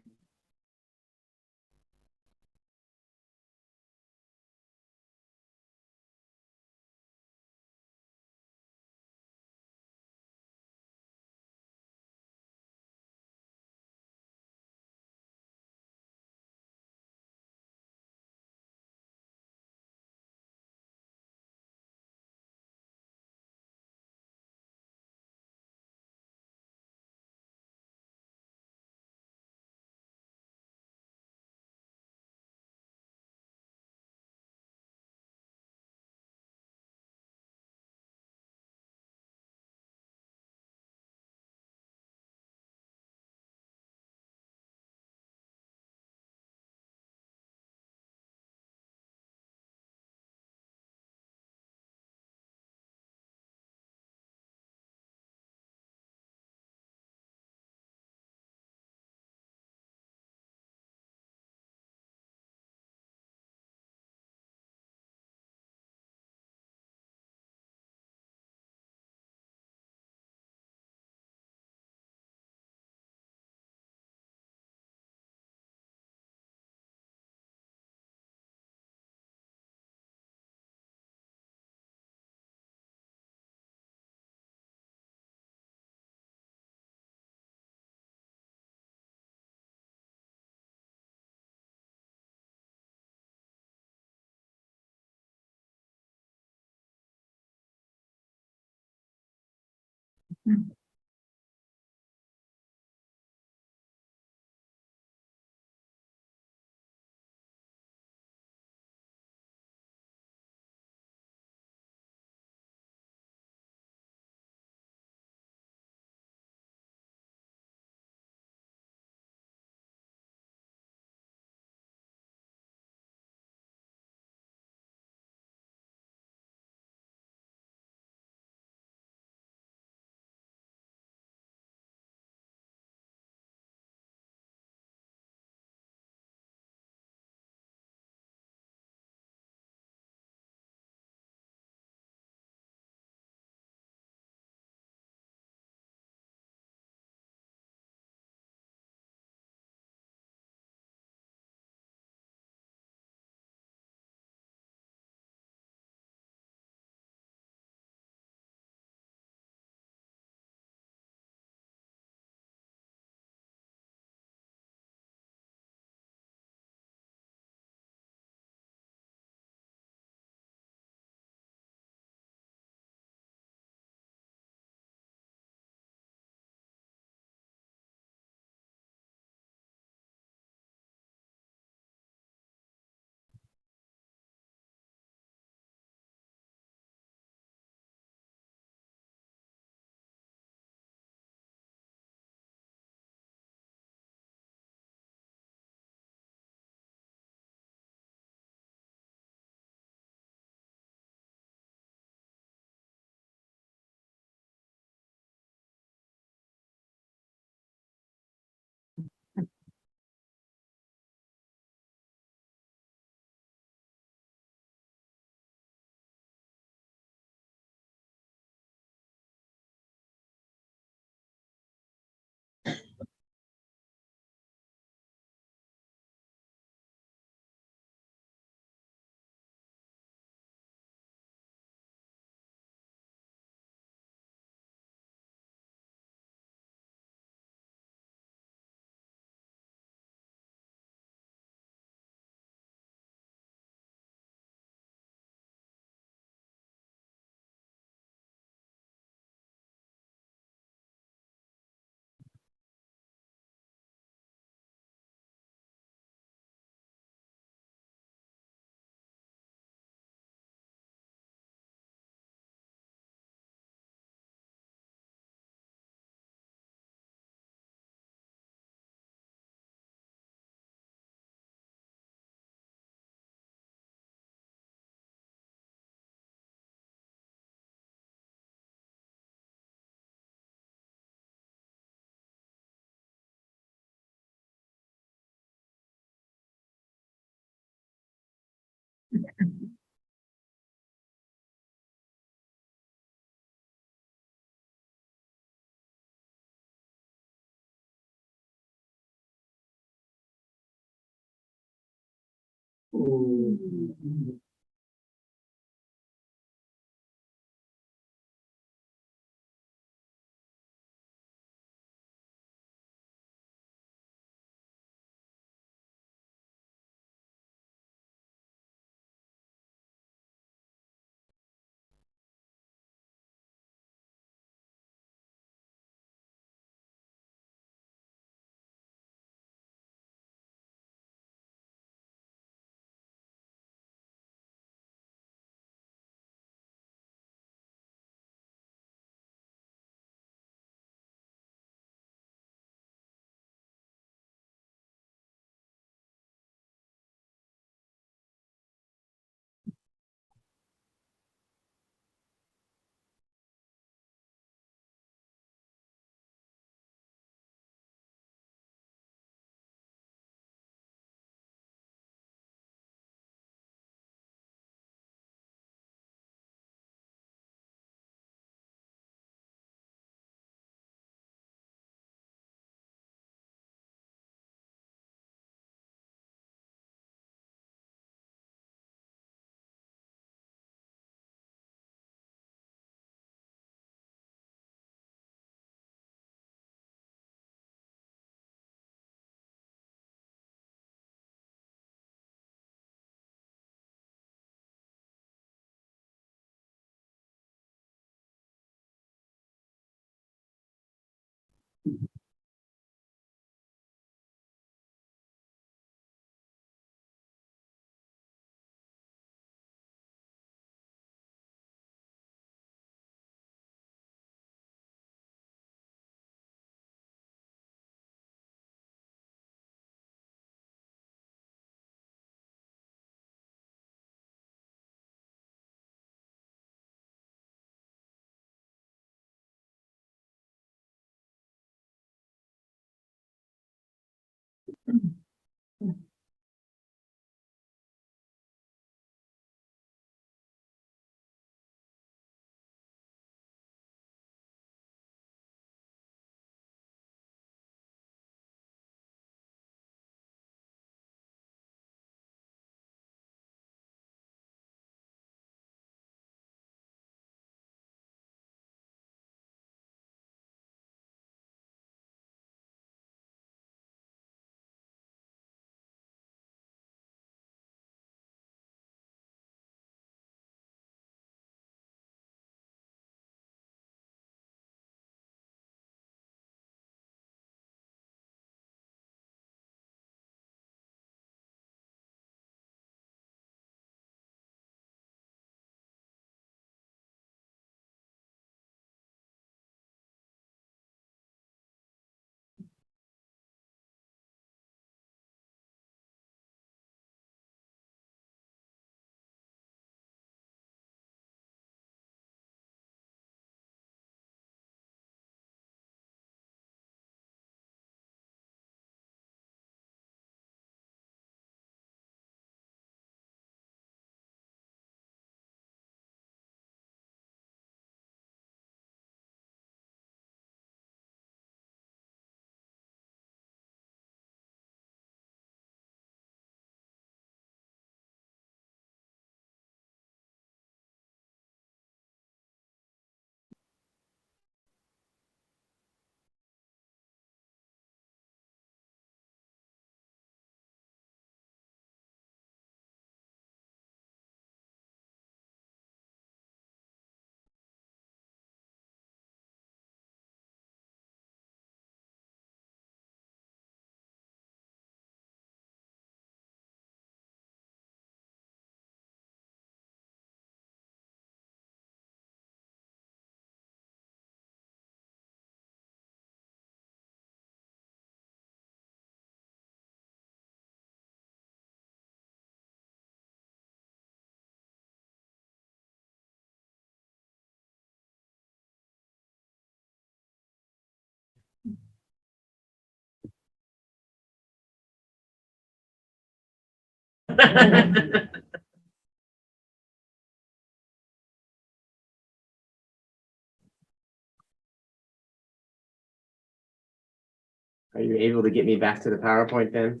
Are you able to get me back to the PowerPoint then?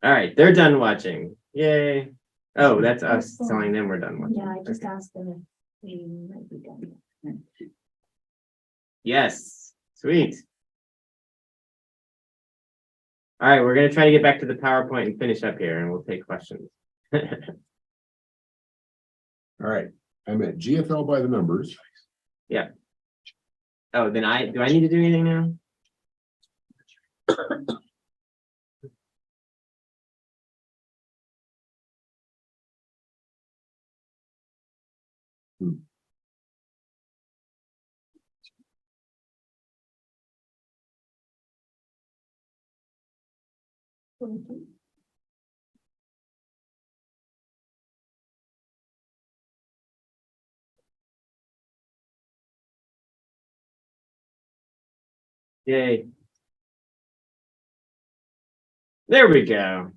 All right, they're done watching. Yay. Oh, that's us telling them we're done watching. Yeah, I just asked them if we might be done. Yes, sweet. All right, we're gonna try to get back to the PowerPoint and finish up here, and we'll take questions. All right, I'm at GFL by the numbers. Yeah. Oh, then do I need to do anything now? Yay. There we go.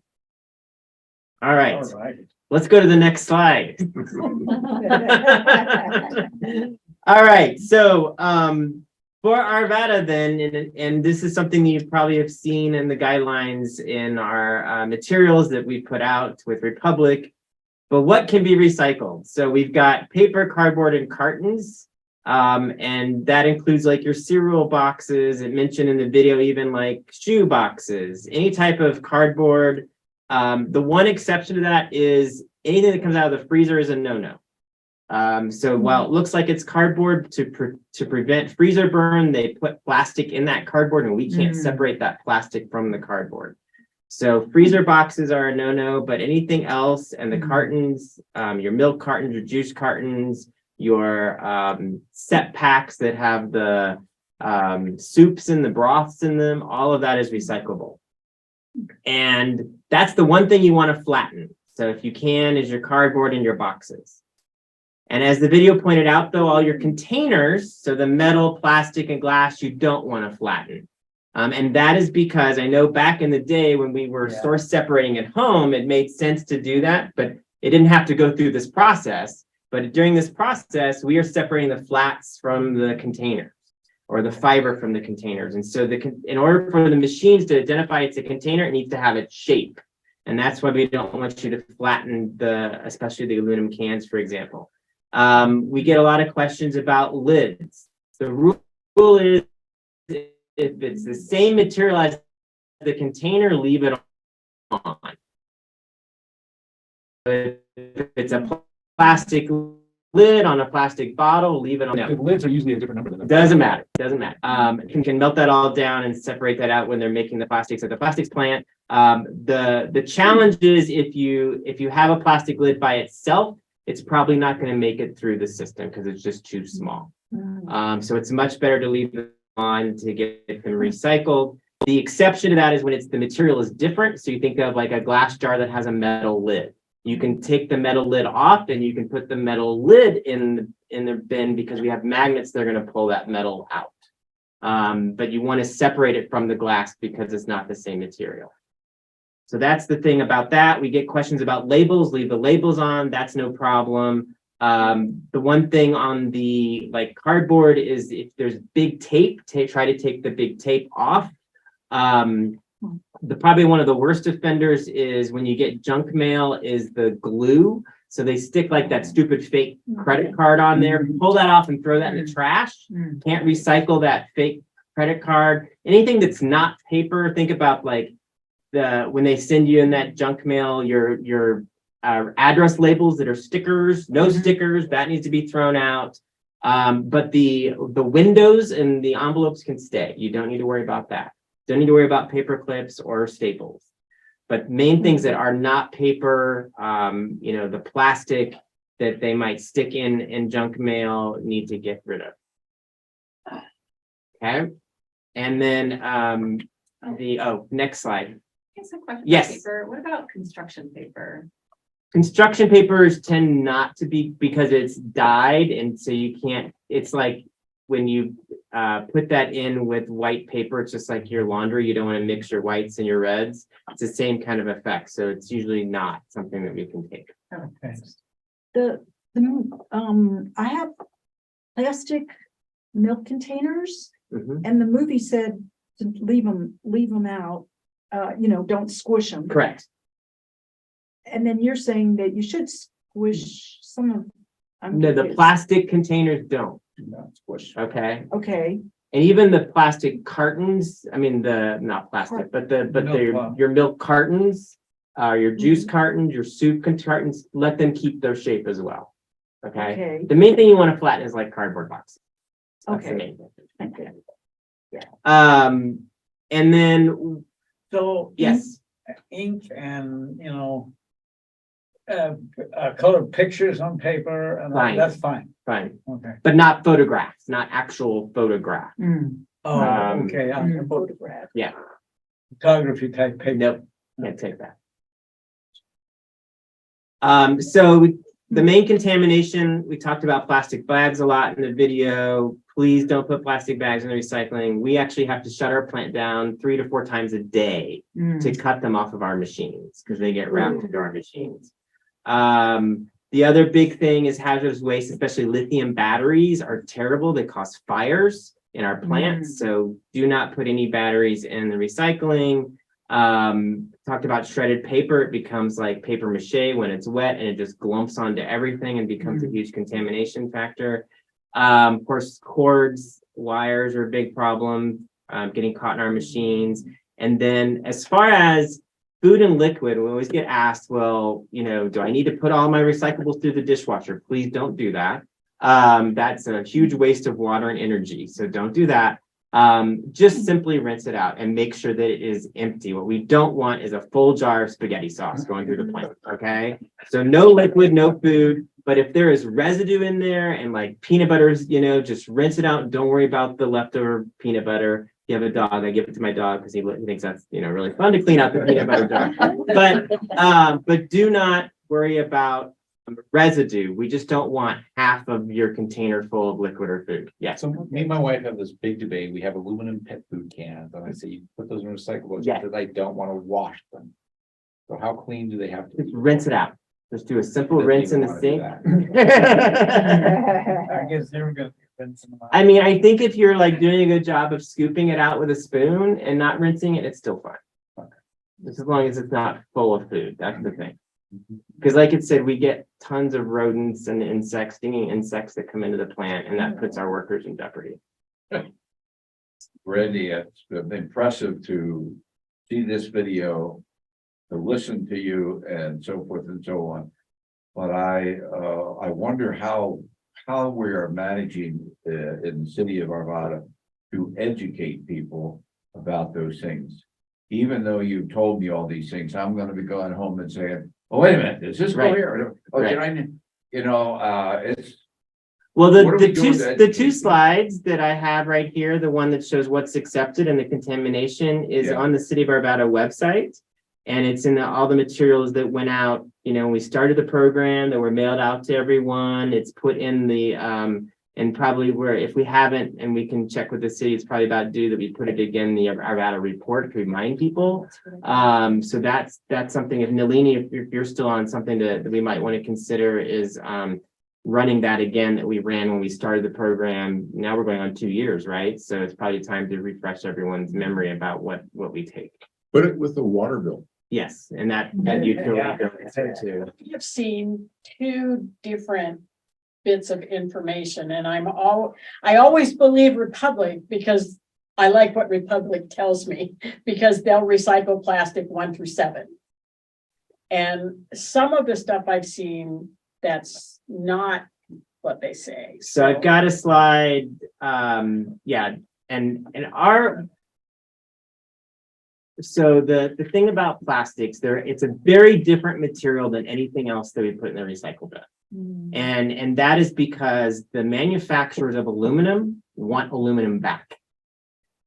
All right. Let's go to the next slide. All right. So for Arvada then, and this is something you probably have seen in the guidelines in our materials that we put out with Republic, but what can be recycled? So we've got paper, cardboard, and cartons. And that includes like your cereal boxes. It mentioned in the video, even like shoe boxes, any type of cardboard. The one exception to that is anything that comes out of the freezer is a no-no. So while it looks like it's cardboard to prevent freezer burn, they put plastic in that cardboard and we can't separate that plastic from the cardboard. So freezer boxes are a no-no, but anything else, and the cartons, your milk cartons, your juice cartons, your set packs that have the soups and the broths in them, all of that is recyclable. And that's the one thing you want to flatten. So if you can, is your cardboard and your boxes. And as the video pointed out, though, all your containers, so the metal, plastic, and glass, you don't want to flatten. And that is because I know back in the day when we were source separating at home, it made sense to do that, but it didn't have to go through this process. But during this process, we are separating the flats from the containers or the fiber from the containers. And so in order for the machines to identify it's a container, it needs to have its shape. And that's why we don't want you to flatten especially the aluminum cans, for example. We get a lot of questions about lids. The rule is if it's the same material as the container, leave it on. But if it's a plastic lid on a plastic bottle, leave it on. The lids are usually a different number than that. Doesn't matter. You can melt that all down and separate that out when they're making the plastics at the plastics plant. The challenge is if you have a plastic lid by itself, it's probably not going to make it through the system because it's just too small. So it's much better to leave them on to get them recycled. The exception to that is when the material is different. So you think of like a glass jar that has a metal lid. You can take the metal lid off and you can put the metal lid in the bin because we have magnets that are going to pull that metal out. But you want to separate it from the glass because it's not the same material. So that's the thing about that. We get questions about labels, leave the labels on, that's no problem. The one thing on the cardboard is if there's big tape, try to take the big tape off. Probably one of the worst offenders is when you get junk mail is the glue. So they stick like that stupid fake credit card on there, pull that off and throw that in the trash. Can't recycle that fake credit card. Anything that's not paper, think about like when they send you in that junk mail, your address labels that are stickers, no stickers, that needs to be thrown out. But the windows and the envelopes can stay. You don't need to worry about that. Don't need to worry about paper clips or staples. But main things that are not paper, the plastic that they might stick in junk mail need to get rid of. Okay. And then next slide. Here's a question. Yes. Paper. What about construction paper? Construction papers tend not to be because it's dyed, and so you can't. It's like when you put that in with white paper, it's just like your laundry. You don't want to mix your whites and your reds. It's the same kind of effect. So it's usually not something that we can take. Okay. I have plastic milk containers Mhm. and the movie said to leave them out, don't squish them. Correct. And then you're saying that you should squish some of. I'm No, the confused. plastic containers don't, Not squish. okay? Okay, And even the plastic cartons, I mean, not plastic, but your milk cartons, your juice cartons, your soup cartons, let them keep their shape as well. Okay? okay, The main thing you want to flatten is like cardboard boxes. That's the okay. main thing. Okay. And then, So. yes, Ink and, colored pictures on paper and Fine. that's fine. fine, Okay. but not photographs, not actual photographs. Oh, Um, okay. Photograph. Yeah, Photography type paper. nope, can't take that. So the main contamination, we talked about plastic bags a lot in the video. Please don't put plastic bags in the recycling. We actually have to shut our plant down 3 to 4 times a day to cut them off of our machines because they get wrapped into our machines. The other big thing is hazardous waste, especially lithium batteries are terrible. They cause fires in our plants. So do not put any batteries in the recycling. Talked about shredded paper. It becomes like paper mache when it's wet and it just glumps onto everything and becomes a huge contamination factor. Of course, cords, wires are a big problem, getting caught in our machines. And then as far as food and liquid, we always get asked, well, do I need to put all my recyclables through the dishwasher? Please don't do that. That's a huge waste of water and energy. So don't do that. Just simply rinse it out and make sure that it is empty. What we don't want is a full jar of spaghetti sauce going through the plant. Okay. So no liquid, no food. But if there is residue in there and like peanut butters, just rinse it out. Don't worry about the leftover peanut butter. You have a dog, I give it to my dog because he thinks that's really fun to clean out the peanut butter jar. But do not worry about residue. We just don't want half of your container full of liquid or food. Yes. So me and my wife have this big debate. We have aluminum pet food cans, and I say you put those in recyclables Yeah. because I don't want to wash them. So how clean do they have to Just be? rinse it out. Just do a simple Doesn't rinse in even the wanna do that. I guess they were gonna rinse them out. I mean, I think if you're like doing a good job of scooping it out with a spoon and not rinsing it, it's still fine. Just as long as it's not full of food, that's the thing. Because like it said, we get tons of rodents and insects, stinging insects that come into the plant, and that puts our workers in jeopardy. Randy, it's been impressive to see this video, to listen to you and so forth and so on. But I wonder how we are managing in the city of Arvada to educate people about those things. Even though you've told me all these things, I'm gonna be going home and saying, oh, wait a minute, does this go Right. here? Oh, did I, it's, Well, What are we doing to the educate two people? slides that I have right here, the one that shows what's accepted and the contamination is Yeah. on the City of Arvada website. And it's in all the materials that went out, when we started the program, that were mailed out to everyone. It's put in the, and probably if we haven't, and we can check with the city, it's probably about due that we put it again in the Arvada report to remind people. So that's something, if Nalini, if you're still on something that we might want to consider is, running that again that we ran when we started the program. Now we're going on 2 years, right? So it's probably time to refresh everyone's memory about what we take. Put it with the water bill. Yes, and that utility bill is there too. You've seen 2 different bits of information and I always believe Republic because I like what Republic tells me because they'll recycle plastic 1 through 7. And some of the stuff I've seen, that's not what they say. So I've got a slide, yeah, and so the thing about plastics, it's a very different material than anything else that we put in the recycle bin. And that is because the manufacturers of aluminum want aluminum back.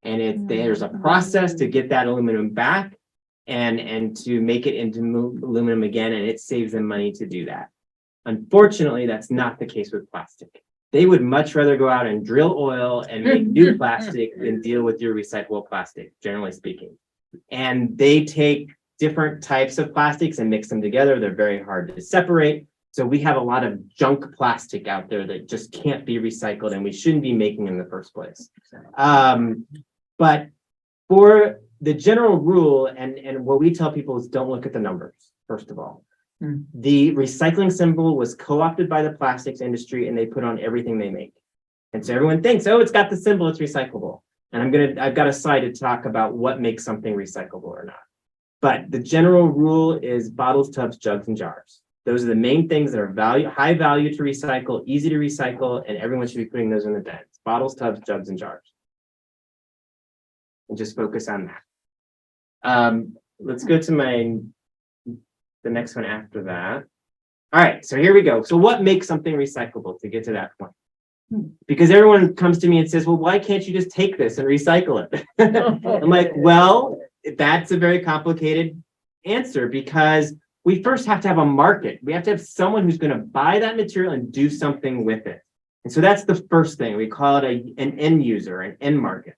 And there's a process to get that aluminum back and to make it into aluminum again, and it saves them money to do that. Unfortunately, that's not the case with plastic. They would much rather go out and drill oil and make new plastic than deal with your recyclable plastic, generally speaking. And they take different types of plastics and mix them together. They're very hard to separate. So we have a lot of junk plastic out there that just can't be recycled and we shouldn't be making in the first place. But for the general rule, and what we tell people is don't look at the numbers, first of all. The recycling symbol was co-opted by the plastics industry and they put on everything they make. And so everyone thinks, oh, it's got the symbol, it's recyclable. And I've got a slide to talk about what makes something recyclable or not. But the general rule is bottles, tubs, jugs, and jars. Those are the main things that are high value to recycle, easy to recycle, and everyone should be putting those in the bins. Bottles, tubs, jugs, and jars. And just focus on that. Let's go to the next one after that. All right, so here we go. So what makes something recyclable to get to that point? Because everyone comes to me and says, well, why can't you just take this and recycle it? I'm like, well, that's a very complicated answer because we first have to have a market. We have to have someone who's going to buy that material and do something with it. And so that's the first thing. We call it an end user, an end market.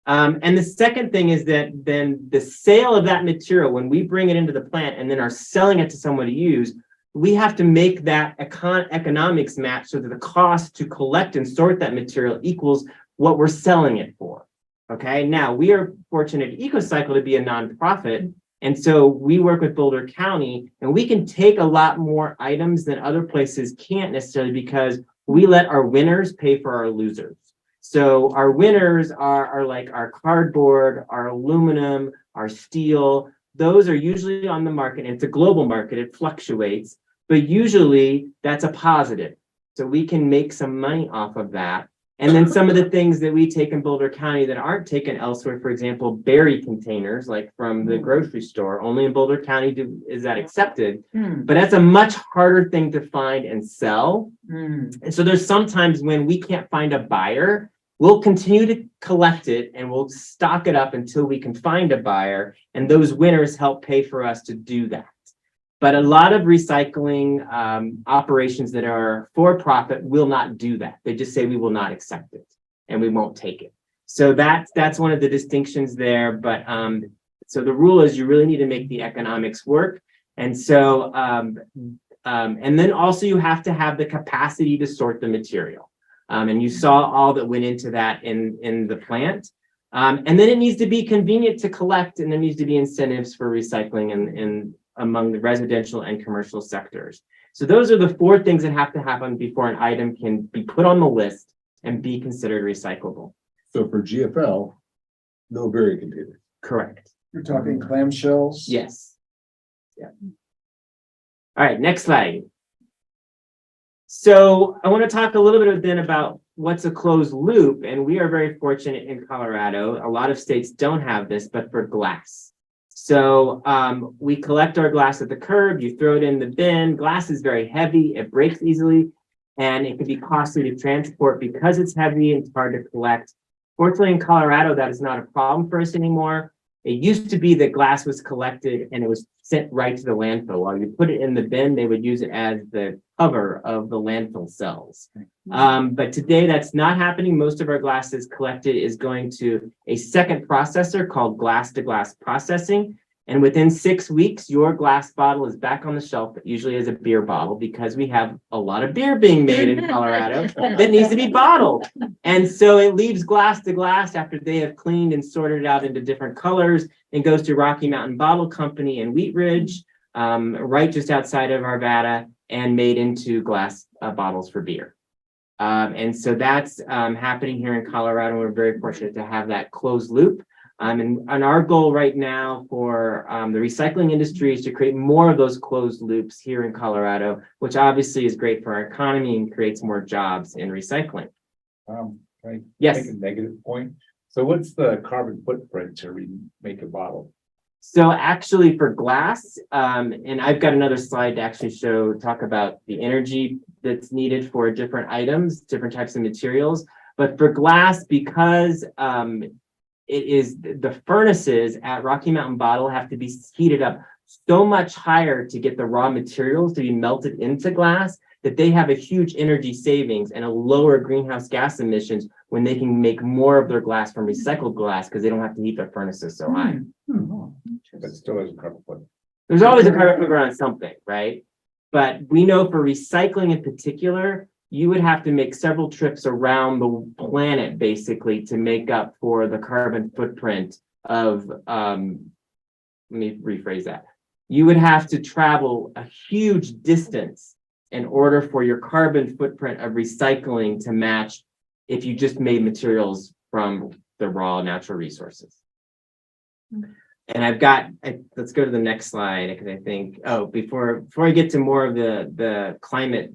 And the second thing is that then the sale of that material, when we bring it into the plant and then are selling it to someone to use, we have to make that economics match so that the cost to collect and sort that material equals what we're selling it for. Okay, now we are fortunate at EcoCycle to be a nonprofit. And so we work with Boulder County and we can take a lot more items than other places can't necessarily because we let our winners pay for our losers. So our winners are like our cardboard, our aluminum, our steel. Those are usually on the market and it's a global market, it fluctuates, but usually that's a positive. So we can make some money off of that. And then some of the things that we take in Boulder County that aren't taken elsewhere, for example, berry containers, like from the grocery store, only in Boulder County is that accepted, but that's a much harder thing to find and sell. And so there's sometimes when we can't find a buyer, we'll continue to collect it and we'll stock it up until we can find a buyer. And those winners help pay for us to do that. But a lot of recycling operations that are for profit will not do that. They just say we will not accept it and we won't take it. So that's one of the distinctions there. But so the rule is you really need to make the economics work. And so and then also you have to have the capacity to sort the material. And you saw all that went into that in the plant. And then it needs to be convenient to collect and there needs to be incentives for recycling and among the residential and commercial sectors. So those are the four things that have to happen before an item can be put on the list and be considered recyclable. So for GFL, no berry container. Correct. You're talking clamshells? Yes. Yeah. All right, next slide. So I want to talk a little bit then about what's a closed loop. And we are very fortunate in Colorado. A lot of states don't have this, but for glass. So we collect our glass at the curb, you throw it in the bin. Glass is very heavy, it breaks easily, and it can be costly to transport because it's heavy and it's hard to collect. Fortunately, in Colorado, that is not a problem for us anymore. It used to be that glass was collected and it was sent right to the landfill. While you put it in the bin, they would use it as the cover of the landfill cells. But today that's not happening. Most of our glass is collected is going to a second processor called glass-to-glass processing. And within 6 weeks, your glass bottle is back on the shelf, usually as a beer bottle, because we have a lot of beer being made in Colorado that needs to be bottled. And so it leaves glass to glass after they have cleaned and sorted it out into different colors and goes to Rocky Mountain Bottle Company in Wheat Ridge, right just outside of Arvada, and made into glass bottles for beer. And so that's happening here in Colorado. We're very fortunate to have that closed loop. And our goal right now for the recycling industry is to create more of those closed loops here in Colorado, which obviously is great for our economy and creates more jobs in recycling. Can I Yes. make a negative point? So what's the carbon footprint to remake a bottle? So actually for glass, and I've got another slide to actually talk about the energy that's needed for different items, different types of materials. But for glass, because it is the furnaces at Rocky Mountain Bottle have to be heated up so much higher to get the raw materials to be melted into glass that they have a huge energy savings and a lower greenhouse gas emissions when they can make more of their glass from recycled glass because they don't have to heat their furnaces so high. But still has a carbon footprint. There's always a carbon footprint on something, right? but we know for recycling in particular, you would have to make several trips around the planet basically to make up for the carbon footprint of, let me rephrase that. You would have to travel a huge distance in order for your carbon footprint of recycling to match if you just made materials from the raw natural resources. And I've got, let's go to the next slide, because I think, oh, before I get to more of the climate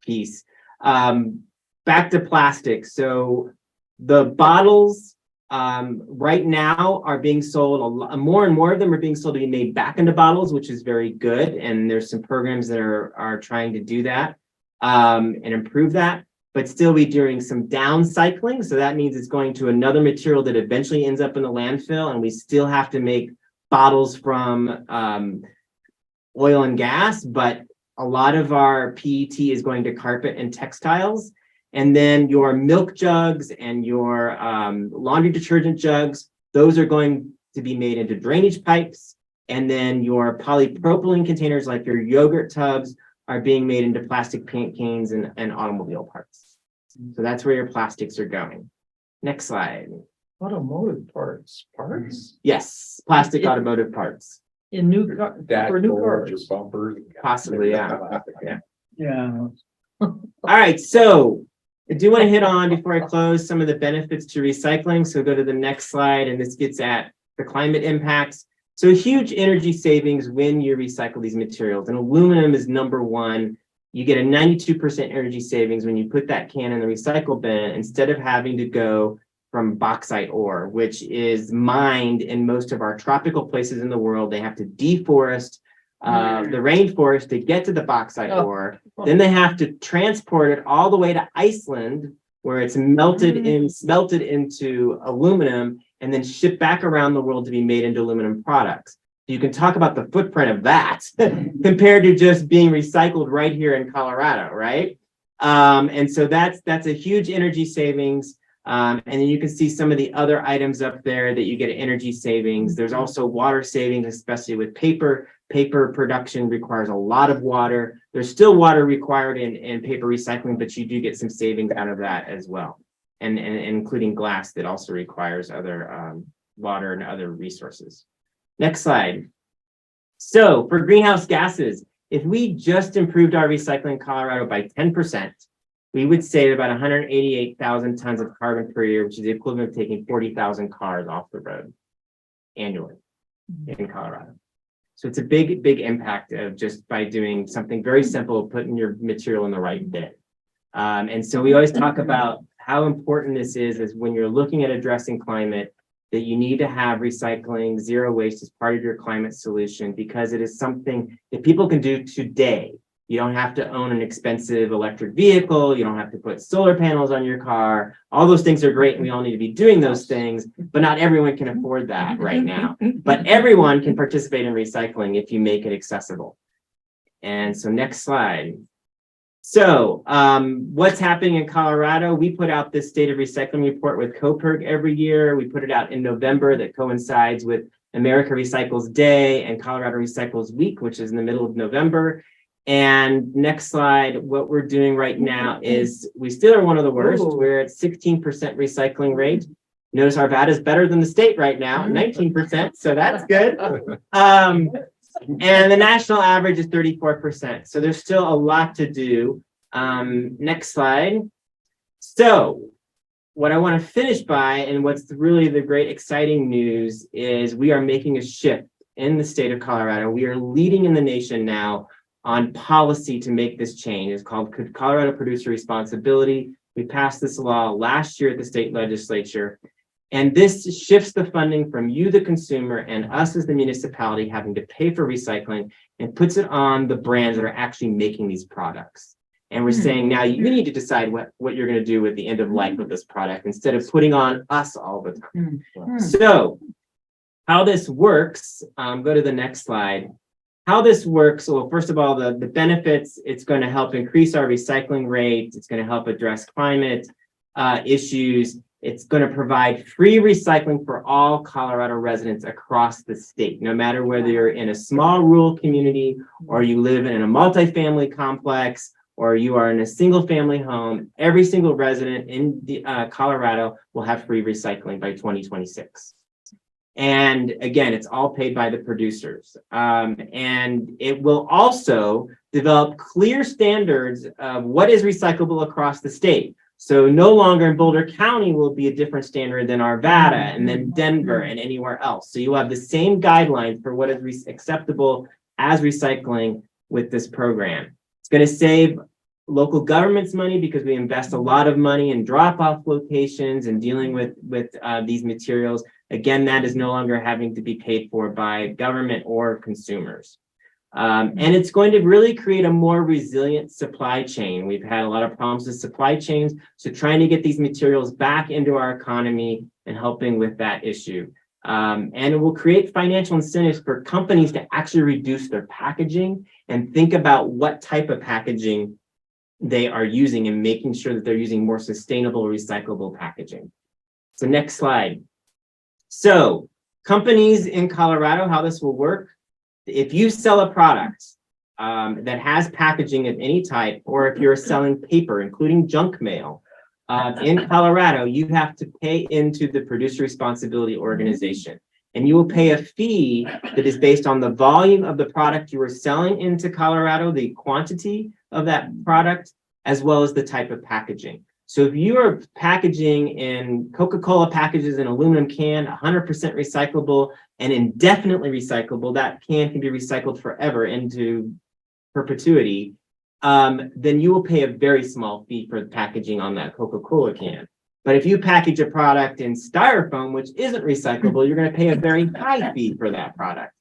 piece, back to plastic. So the bottles right now are being sold, more and more of them are being sold to be made back into bottles, which is very good. And there's some programs that are trying to do that and improve that. But still be doing some downcycling. So that means it's going to another material that eventually ends up in the landfill, and we still have to make bottles from oil and gas, but a lot of our PET is going to carpet and textiles. And then your milk jugs and your laundry detergent jugs, those are going to be made into drainage pipes. And then your polypropylene containers, like your yogurt tubs, are being made into plastic paint cans and automobile parts. So that's where your plastics are going. Next slide. Automotive parts. Yes, plastic automotive parts. In new car, for new cars. Bumpers. Possibly, yeah. Yeah. Yeah. All right, so I do want to hit on, before I close, some of the benefits to recycling. So go to the next slide, and this gets at the climate impacts. So huge energy savings when you recycle these materials, and aluminum is number one. You get a 92% energy savings when you put that can in the recycle bin, instead of having to go from bauxite ore, which is mined in most of our tropical places in the world. They have to deforest the rainforest to get to the bauxite ore. Then they have to transport it all the way to Iceland, where it's melted into aluminum, and then shipped back around the world to be made into aluminum products. You can talk about the footprint of that compared to just being recycled right here in Colorado, right? And so that's a huge energy savings. And then you can see some of the other items up there that you get energy savings. There's also water savings, especially with paper. Paper production requires a lot of water. There's still water required in paper recycling, but you do get some savings out of that as well. And including glass that also requires other water and other resources. Next slide. So for greenhouse gases, if we just improved our recycling in Colorado by 10%, we would save about 188,000 tons of carbon per year, which is the equivalent of taking 40,000 cars off the road annually in Colorado. So it's a big impact of just by doing something very simple, putting your material in the right bin. And so we always talk about how important this is when you're looking at addressing climate, that you need to have recycling, zero waste as part of your climate solution, because it is something that people can do today. You don't have to own an expensive electric vehicle. You don't have to put solar panels on your car. All those things are great, and we all need to be doing those things, but not everyone can afford that right now. But everyone can participate in recycling if you make it accessible. And so next slide. So what's happening in Colorado? We put out this state of recycling report with COPERG every year. We put it out in November, that coincides with America Recycles Day and Colorado Recycles Week, which is in the middle of November. And next slide, what we're doing right now is we still are one of the worst. We're at 16% recycling rate. Notice Arvada is better than the state right now, 19%, so that's good. And the national average is 34%. So there's still a lot to do. Next slide. So what I want to finish by, and what's really the great exciting news, is we are making a shift in the state of Colorado. We are leading in the nation now on policy to make this change. It's called Colorado Producer Responsibility. We passed this law last year at the state legislature. And this shifts the funding from you, the consumer, and us as the municipality having to pay for recycling, and puts it on the brands that are actually making these products. And we're saying now you need to decide what you're going to do with the end of life of this product, instead of putting on us all the time. So how this works, go to the next slide. How this works, well, first of all, the benefits, it's going to help increase our recycling rate. It's going to help address climate issues. It's going to provide free recycling for all Colorado residents across the state, no matter whether you're in a small rural community or you live in a multifamily complex or you are in a single family home. Every single resident in Colorado will have free recycling by 2026. And again, it's all paid by the producers. And it will also develop clear standards of what is recyclable across the state. So no longer in Boulder County will be a different standard than Arvada and then Denver and anywhere else. So you have the same guidelines for what is acceptable as recycling with this program. It's going to save local governments money because we invest a lot of money in drop-off locations and dealing with these materials. Again, that is no longer having to be paid for by government or consumers. And it's going to really create a more resilient supply chain. We've had a lot of problems with supply chains, so trying to get these materials back into our economy and helping with that issue. And it will create financial incentives for companies to actually reduce their packaging and think about what type of packaging they are using and making sure that they're using more sustainable, recyclable packaging. So next slide. So companies in Colorado, how this will work. If you sell a product that has packaging of any type, or if you're selling paper, including junk mail, in Colorado, you have to pay into the producer responsibility organization. And you will pay a fee that is based on the volume of the product you are selling into Colorado, the quantity of that product, as well as the type of packaging. So if you are packaging in Coca-Cola packages in aluminum can, 100% recyclable and indefinitely recyclable, that can be recycled forever into perpetuity, then you will pay a very small fee for the packaging on that Coca-Cola can. But if you package a product in styrofoam, which isn't recyclable, you're going to pay a very high fee for that product.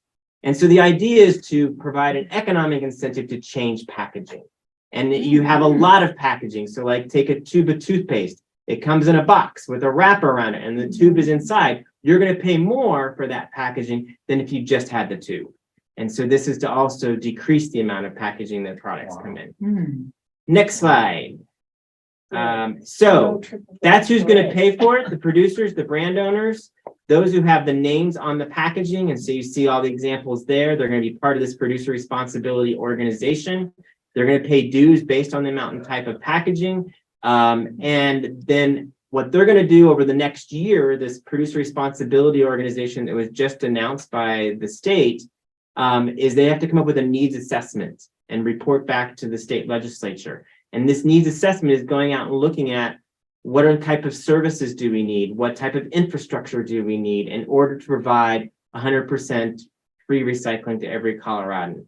And so the idea is to provide an economic incentive to change packaging. And you have a lot of packaging. So like take a tube of toothpaste. It comes in a box with a wrapper around it and the tube is inside. You're going to pay more for that packaging than if you just had the tube. And so this is to also decrease the amount of packaging that products come in. Next slide. So that's who's going to pay for it. The producers, the brand owners, those who have the names on the packaging. And so you see all the examples there. They're going to be part of this producer responsibility organization. They're going to pay dues based on the amount and type of packaging. And then what they're going to do over the next year, this producer responsibility organization that was just announced by the state, is they have to come up with a needs assessment and report back to the state legislature. And this needs assessment is going out and looking at what type of services do we need? What type of infrastructure do we need in order to provide 100% free recycling to every Coloradan?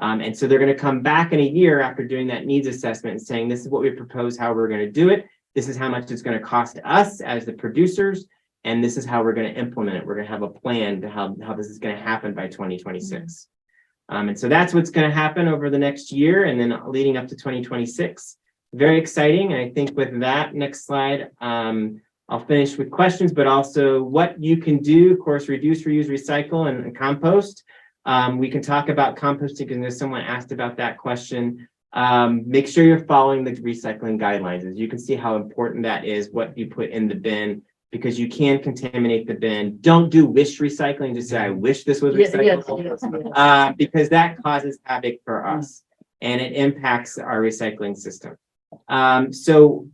And so they're going to come back in a year after doing that needs assessment and saying, this is what we propose, how we're going to do it. This is how much it's going to cost us as the producers. And this is how we're going to implement it. We're going to have a plan to how this is going to happen by 2026. And so that's what's going to happen over the next year and then leading up to 2026. Very exciting. And I think with that, next slide, I'll finish with questions, but also what you can do, of course, reduce, reuse, recycle, and compost. We can talk about composting because someone asked about that question. Make sure you're following the recycling guidelines. As you can see how important that is, what you put in the bin, because you can contaminate the bin. Don't do wish recycling. Just say, I wish this was recyclable, because that causes havoc for us and it impacts our recycling system. So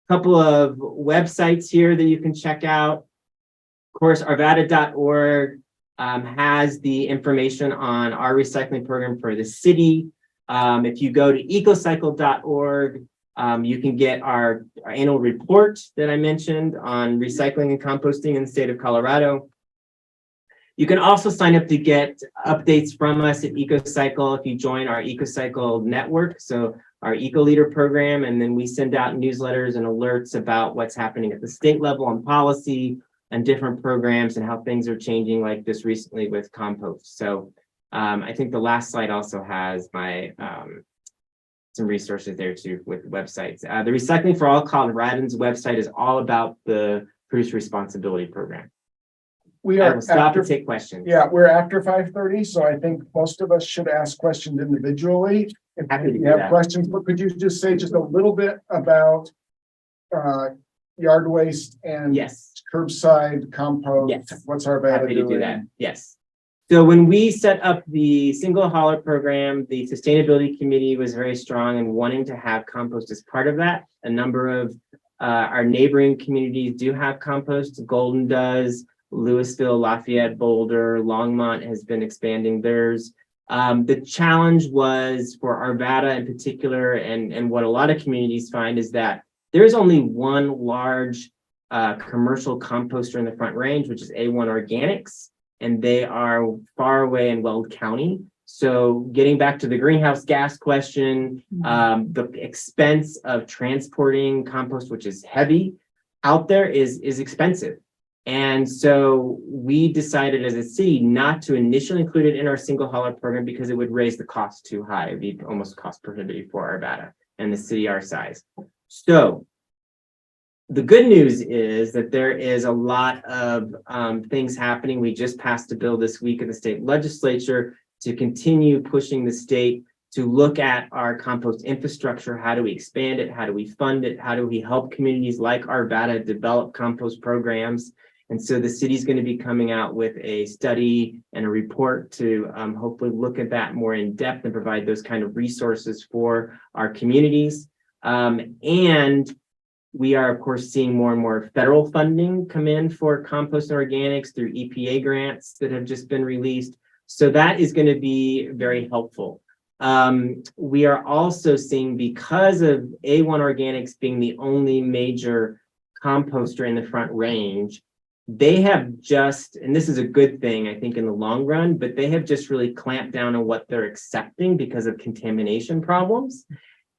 a couple of websites here that you can check out. Of course, arvada.org has the information on our recycling program for the city. If you go to ecocycle.org, you can get our annual report that I mentioned on recycling and composting in the state of Colorado. You can also sign up to get updates from us at EcoCycle if you join our EcoCycle network, so our Eco Leader program, and then we send out newsletters and alerts about what's happening at the state level on policy and different programs and how things are changing, like this recently with compost. So I think the last slide also has my some resources there too with websites. The Recycling for All Coloradans website is all about the producer responsibility program. We I are will stop after, and take questions. yeah, we're after 5:30, so I think most of us should ask questions individually. Happy to If do you have that. questions, but could you just say just a little bit about yard waste and Yes. curbside compost? Yes. What's Arvada Happy to do doing? that. Yes. So when we set up the single hauler program, the sustainability committee was very strong in wanting to have compost as part of that. A number of our neighboring communities do have compost. Golden does, Louisville, Lafayette, Boulder, Longmont has been expanding theirs. The challenge was for Arvada in particular, and what a lot of communities find is that there's only one large commercial composter in the Front Range, which is A1 Organics, and they are far away in Weld County. So getting back to the greenhouse gas question, the expense of transporting compost, which is heavy out there, is expensive. And so we decided as a city not to initially include it in our single hauler program because it would raise the cost too high. It'd be almost cost prohibitive for Arvada and the city our size. So the good news is that there is a lot of things happening. We just passed a bill this week in the state legislature to continue pushing the state to look at our compost infrastructure. How do we expand it? How do we fund it? How do we help communities like Arvada develop compost programs? And so the city's going to be coming out with a study and a report to hopefully look at that more in depth and provide those kind of resources for our communities. And we are, of course, seeing more and more federal funding come in for compost and organics through EPA grants that have just been released. So that is going to be very helpful. We are also seeing, because of A1 Organics being the only major composter in the Front Range, they have just, and this is a good thing, I think, in the long run, but they have just really clamped down on what they're accepting because of contamination problems.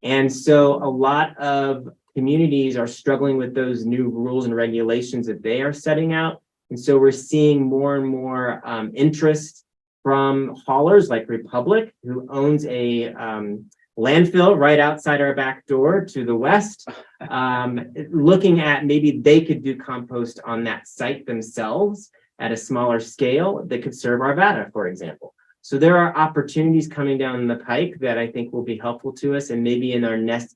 And so a lot of communities are struggling with those new rules and regulations that they are setting out. And so we're seeing more and more interest from haulers like Republic, who owns a landfill right outside our back door to the west, looking at maybe they could do compost on that site themselves at a smaller scale that could serve Arvada, for example. So there are opportunities coming down the pike that I think will be helpful to us, and maybe in our next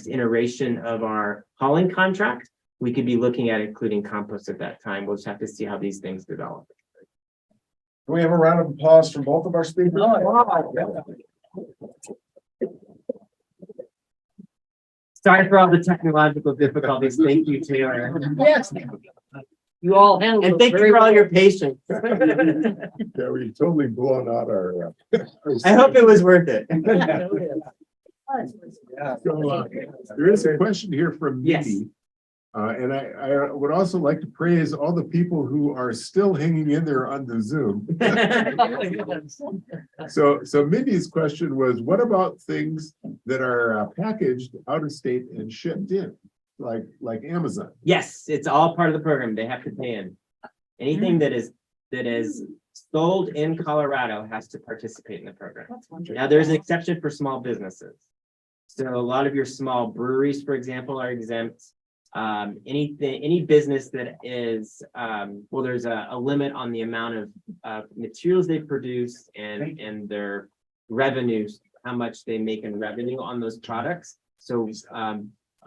iteration of our hauling contract, we could be looking at including compost at that time. We'll just have to see how these things develop. Can we have a round of applause for both of our speakers? Sorry for all the technological difficulties. Thank you, Taylor. Yes. You all handled And it thank you very for all well. your patience. Yeah, we totally blown out our. I hope it was worth it. So, there is a question here from Yes. Mindy. And I would also like to praise all the people who are still hanging in there on the Zoom. So Mindy's question was, what about things that are packaged out of state and shipped in, like Amazon? Yes, it's all part of the program. They have to pay in. Anything that is sold in Colorado has to participate in the program. Now, there's an exception for small businesses. So a lot of your small breweries, for example, are exempt. Any business that is, well, there's a limit on the amount of materials they produce and their revenues, how much they make in revenue on those products. So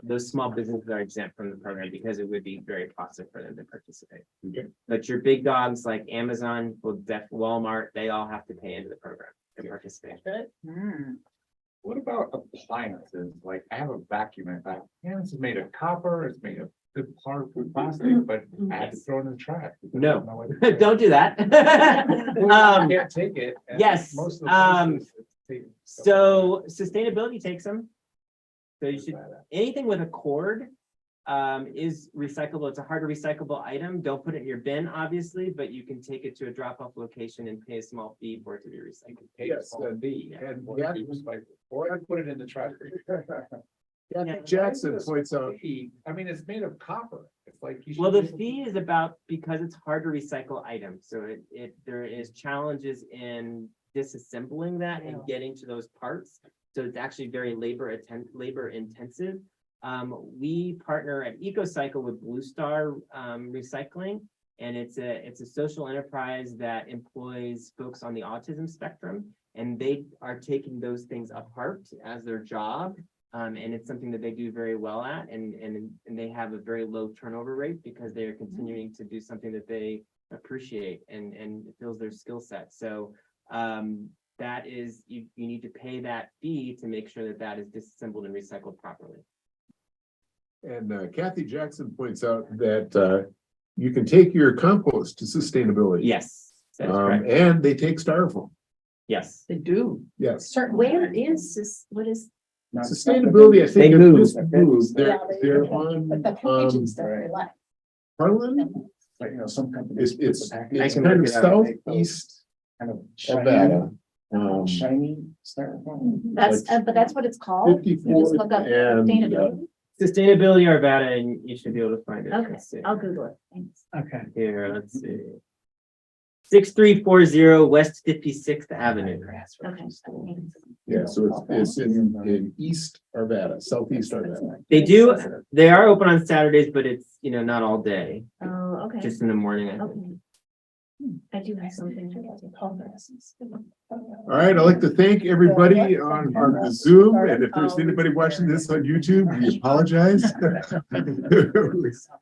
those small businesses are exempt from the program because it would be very costly for them to participate. Okay. But your big dogs like Amazon, Walmart, they all have to pay into the program and participate. What about appliances? Like I have a vacuum in fact, yeah, this is made of copper, it's made of good hardwood plastic, but I had to throw it in the trash. because I don't know what to do. Don't do that. I can't take it. and yes, most of the places it's taken. So sustainability takes them. So you should, anything with a cord is recyclable. It's a hard to recyclable item. Don't put it in your bin, obviously, but you can take it to a drop-off location and pay a small fee for it to be recycled. Yes, And or I put it in the trash. Kathy Jackson points out, I mean, it's made of copper. It's like. you Well, should the be able to- fee is about, because it's hard to recycle items. So there is challenges in disassembling that and getting to those parts. So it's actually very labor intensive. We partner at EcoCycle with Blue Star Recycling, and it's a social enterprise that employs folks on the autism spectrum, and they are taking those things apart as their job And it's something that they do very well at, and they have a very low turnover rate because they are continuing to do something that they appreciate and it fills their skill set. So that is, you need to pay that fee to make sure that that is disassembled and recycled properly. And Kathy Jackson points out that you can take your compost to sustainability. Yes, that is correct. And they take styrofoam. Yes. They do. Yes. Where is this, what is? Sustainability, I think. They it move. just moves. They're They're on, But the packaging's that they like. Harlan. But you know, some companies. It's I it's can kind look of it up. southeast Kind of Arvada. shiny styrofoam. That's, but that's what it's called. You 54 just look up and sustainability. Sustainability Arvada, and you should be able to find it. Okay, Let's see. I'll Google it. Thanks. Okay. Here, let's see. 6340 West 56th Avenue. Okay. Thanks. yeah, so it's in East Arvada, southeast Arvada. They are open on Saturdays, but it's, not all day, Oh, okay. just in the morning. I think. Okay. I do have something. All right, I'd like to thank everybody on the Zoom, and if there's anybody watching this on YouTube, we apologize.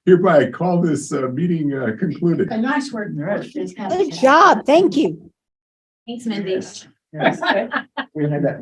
Hereby I call this meeting concluded. A nice word. Good job. Thank you. Thanks, Mindy. We had that.